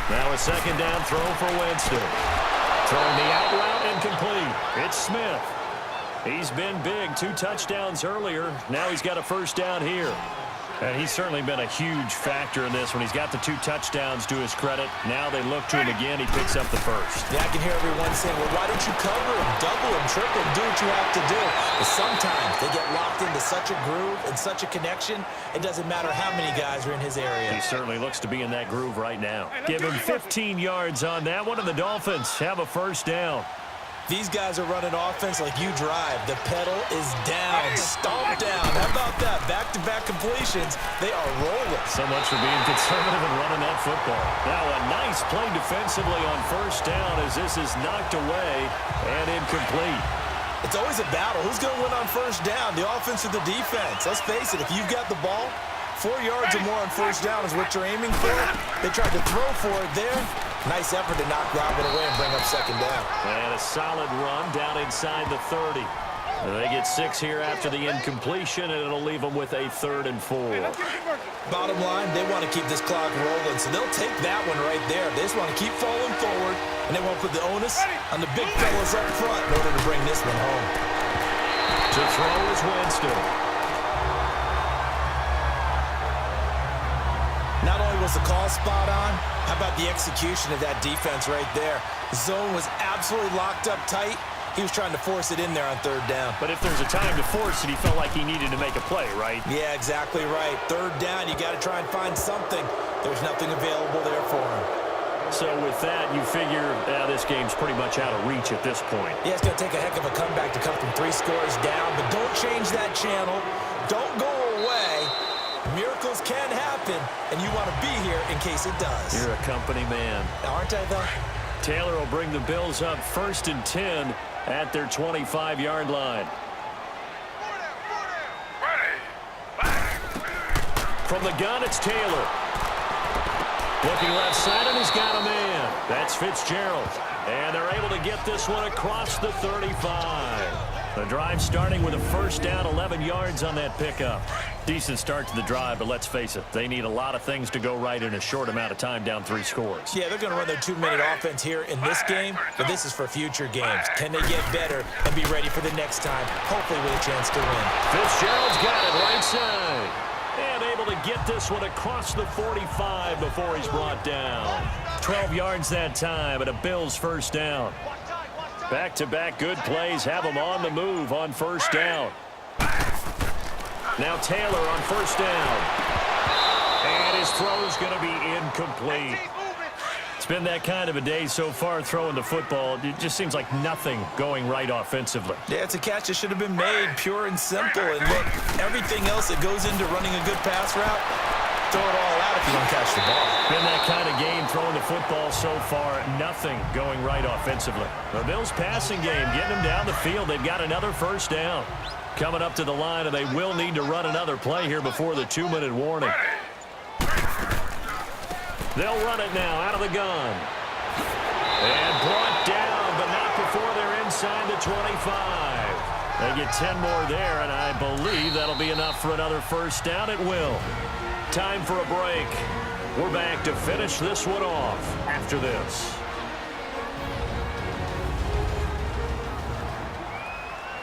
Now a 2nd down throw for Winston. Throwing the out route incomplete. It's Smith. He's been big. 2 touchdowns earlier. Now he's got a 1st down here. And he's certainly been a huge factor in this one. He's got the 2 touchdowns to his credit. Now they look to him again. He picks up the 1st. Yeah, I can hear everyone saying, well, why don't you cover him, double him, triple him, do what you have to do. But sometimes they get locked into such a groove and such a connection, it doesn't matter how many guys are in his area. He certainly looks to be in that groove right now. Give him 15 yards on that one, and the Dolphins have a 1st down. These guys are running offense like you drive. The pedal is down, stomp down. How about that? Back-to-back completions. They are rolling. So much for being conservative and running that football. Now a nice play defensively on 1st down as this is knocked away and incomplete. It's always a battle. Who's going to win on 1st down, the offense or the defense? Let's face it, if you've got the ball, 4 yards or more on 1st down is what you're aiming for. They tried to throw for it there. Nice effort to knock Robert away and bring up 2nd down. And a solid run down inside the 30. They get 6 here after the incompletion, and it'll leave them with a 3rd and 4. Bottom line, they want to keep this clock rolling, so they'll take that one right there. They just want to keep falling forward, and they won't put the onus on the big fellas up front in order to bring this one home. To throw is Winston. Not only was the call spot on, how about the execution of that defense right there? The zone was absolutely locked up tight. He was trying to force it in there on 3rd down. But if there's a time to force it, he felt like he needed to make a play, right? Yeah, exactly right. 3rd down, you got to try and find something. There's nothing available there for him. So with that, you figure this game's pretty much out of reach at this point. Yeah, it's going to take a heck of a comeback to come from 3 scores down, but don't change that channel. Don't go away. Miracles can happen, and you want to be here in case it does. You're a company man. Aren't I, though? Taylor will bring the Bills up 1st and 10 at their 25-yard line. From the gun, it's Taylor. Looking left side, and he's got a man. That's Fitzgerald. And they're able to get this one across the 35. The drive starting with a 1st down, 11 yards on that pickup. Decent start to the drive, but let's face it, they need a lot of things to go right in a short amount of time, down 3 scores. Yeah, they're going to run their 2-minute offense here in this game, but this is for future games. Can they get better and be ready for the next time, hopefully with a chance to win? Fitzgerald's got it right side. And able to get this one across the 45 before he's brought down. 12 yards that time, and a Bills 1st down. Back-to-back good plays have them on the move on 1st down. Now Taylor on 1st down. And his throw's going to be incomplete. It's been that kind of a day so far throwing the football. It just seems like nothing going right offensively. Yeah, it's a catch that should have been made, pure and simple. And look, everything else that goes into running a good pass route, throw it all out if you don't catch the ball. Been that kind of game throwing the football so far. Nothing going right offensively. The Bills passing game, getting them down the field. They've got another 1st down. Coming up to the line, and they will need to run another play here before the 2-minute warning. They'll run it now out of the gun. And brought down, but not before they're inside the 25. They get 10 more there, and I believe that'll be enough for another 1st down. It will. Time for a break. We're back to finish this one off after this.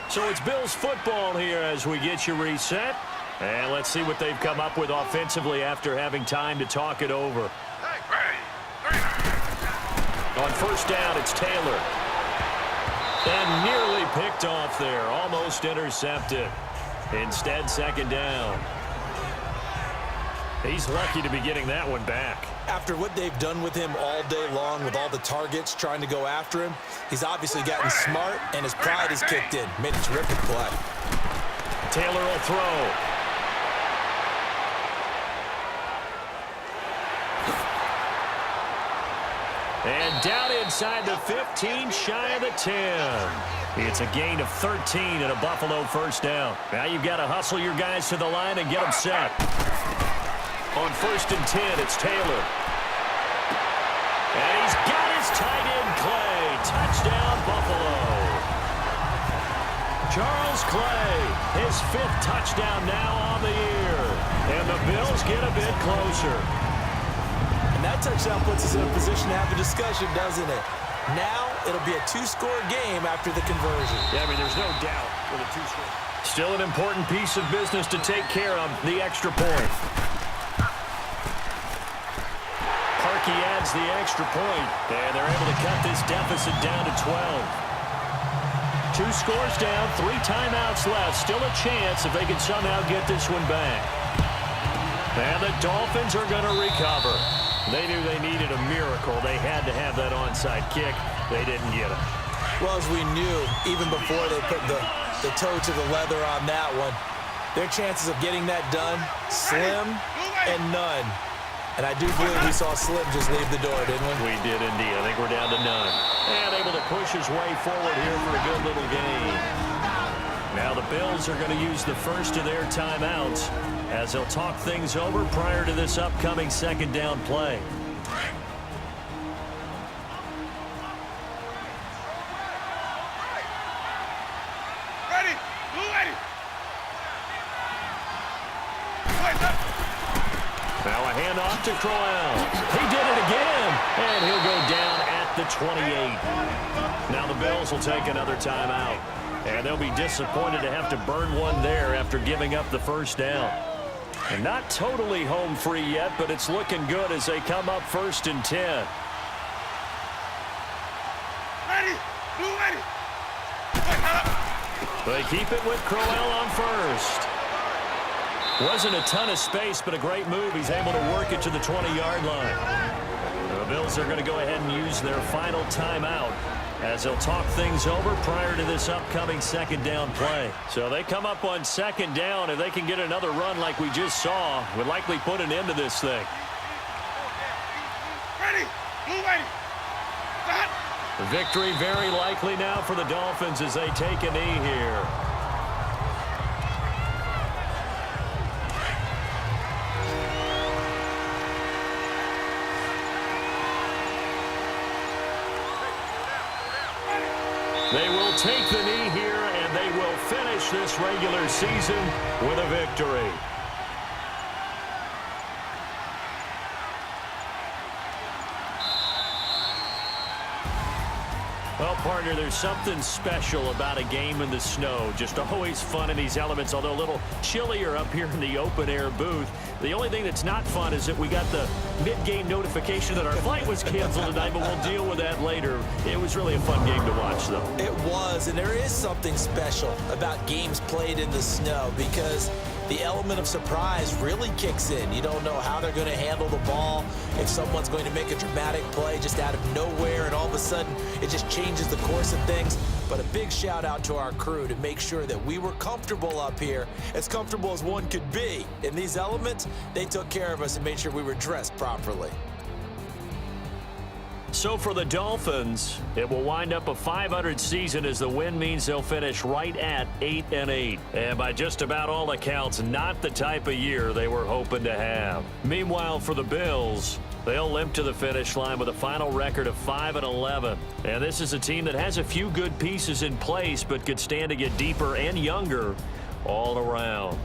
So it's Bills football here as we get you reset. And let's see what they've come up with offensively after having time to talk it over. Ready. 3 On first down, it's Taylor. And nearly picked off there. Almost intercepted. Instead, second down. He's lucky to be getting that one back. After what they've done with him all day long with all the targets trying to go after him, he's obviously gotten smart, and his pride has kicked in. Made a terrific play. Taylor will throw. And down inside the 15, shy of the 10. It's a gain of 13 and a Buffalo first down. Now you've got to hustle your guys to the line and get them set. On first and 10, it's Taylor. And he's got his tight end, Clay. Touchdown, Buffalo. Charles Clay, his 5th touchdown now on the year. And the Bills get a bit closer. And that touchdown puts us in a position to have a discussion, doesn't it? Now it'll be a 2-score game after the conversion. Yeah, I mean, there's no doubt with a 2-score. Still an important piece of business to take care of, the extra point. He adds the extra point, and they're able to cut this deficit down to 12. 2 scores down, 3 timeouts left. Still a chance if they can somehow get this one back. And the Dolphins are going to recover. They knew they needed a miracle. They had to have that onside kick. They didn't get it. Well, as we knew, even before they put the toe to the leather on that one, their chances of getting that done, slim and none. And I do believe we saw Slim just leave the door, didn't we? We did indeed. I think we're down to none. And able to push his way forward here for a good little gain. Now the Bills are going to use the first of their timeouts as they'll talk things over prior to this upcoming second down play. Ready? Ready? Now a handoff to Crowell. He did it again, and he'll go down at the 28. Now the Bills will take another timeout, and they'll be disappointed to have to burn one there after giving up the first down. And not totally home free yet, but it's looking good as they come up first and 10. Ready? Ready? They keep it with Crowell on first. Wasn't a ton of space, but a great move. He's able to work it to the 20-yard line. The Bills are going to go ahead and use their final timeout as they'll talk things over prior to this upcoming second down play. So they come up on second down. If they can get another run like we just saw, would likely put an end to this thing. Ready? Ready? The victory very likely now for the Dolphins as they take a knee here. They will take the knee here, and they will finish this regular season with a victory. Well, partner, there's something special about a game in the snow. Just always fun in these elements, although a little chillier up here in the open-air booth. The only thing that's not fun is that we got the mid-game notification that our flight was canceled tonight, but we'll deal with that later. It was really a fun game to watch, though. It was, and there is something special about games played in the snow because the element of surprise really kicks in. You don't know how they're going to handle the ball, if someone's going to make a dramatic play just out of nowhere, and all of a sudden it just changes the course of things. But a big shout out to our crew to make sure that we were comfortable up here, as comfortable as one could be. In these elements, they took care of us and made sure we were dressed properly. So for the Dolphins, it will wind up a .500 season as the win means they'll finish right at 8-8. And by just about all accounts, not the type of year they were hoping to have. Meanwhile, for the Bills, they'll limp to the finish line with a final record of 5-11. And this is a team that has a few good pieces in place, but could stand to get deeper and younger all around.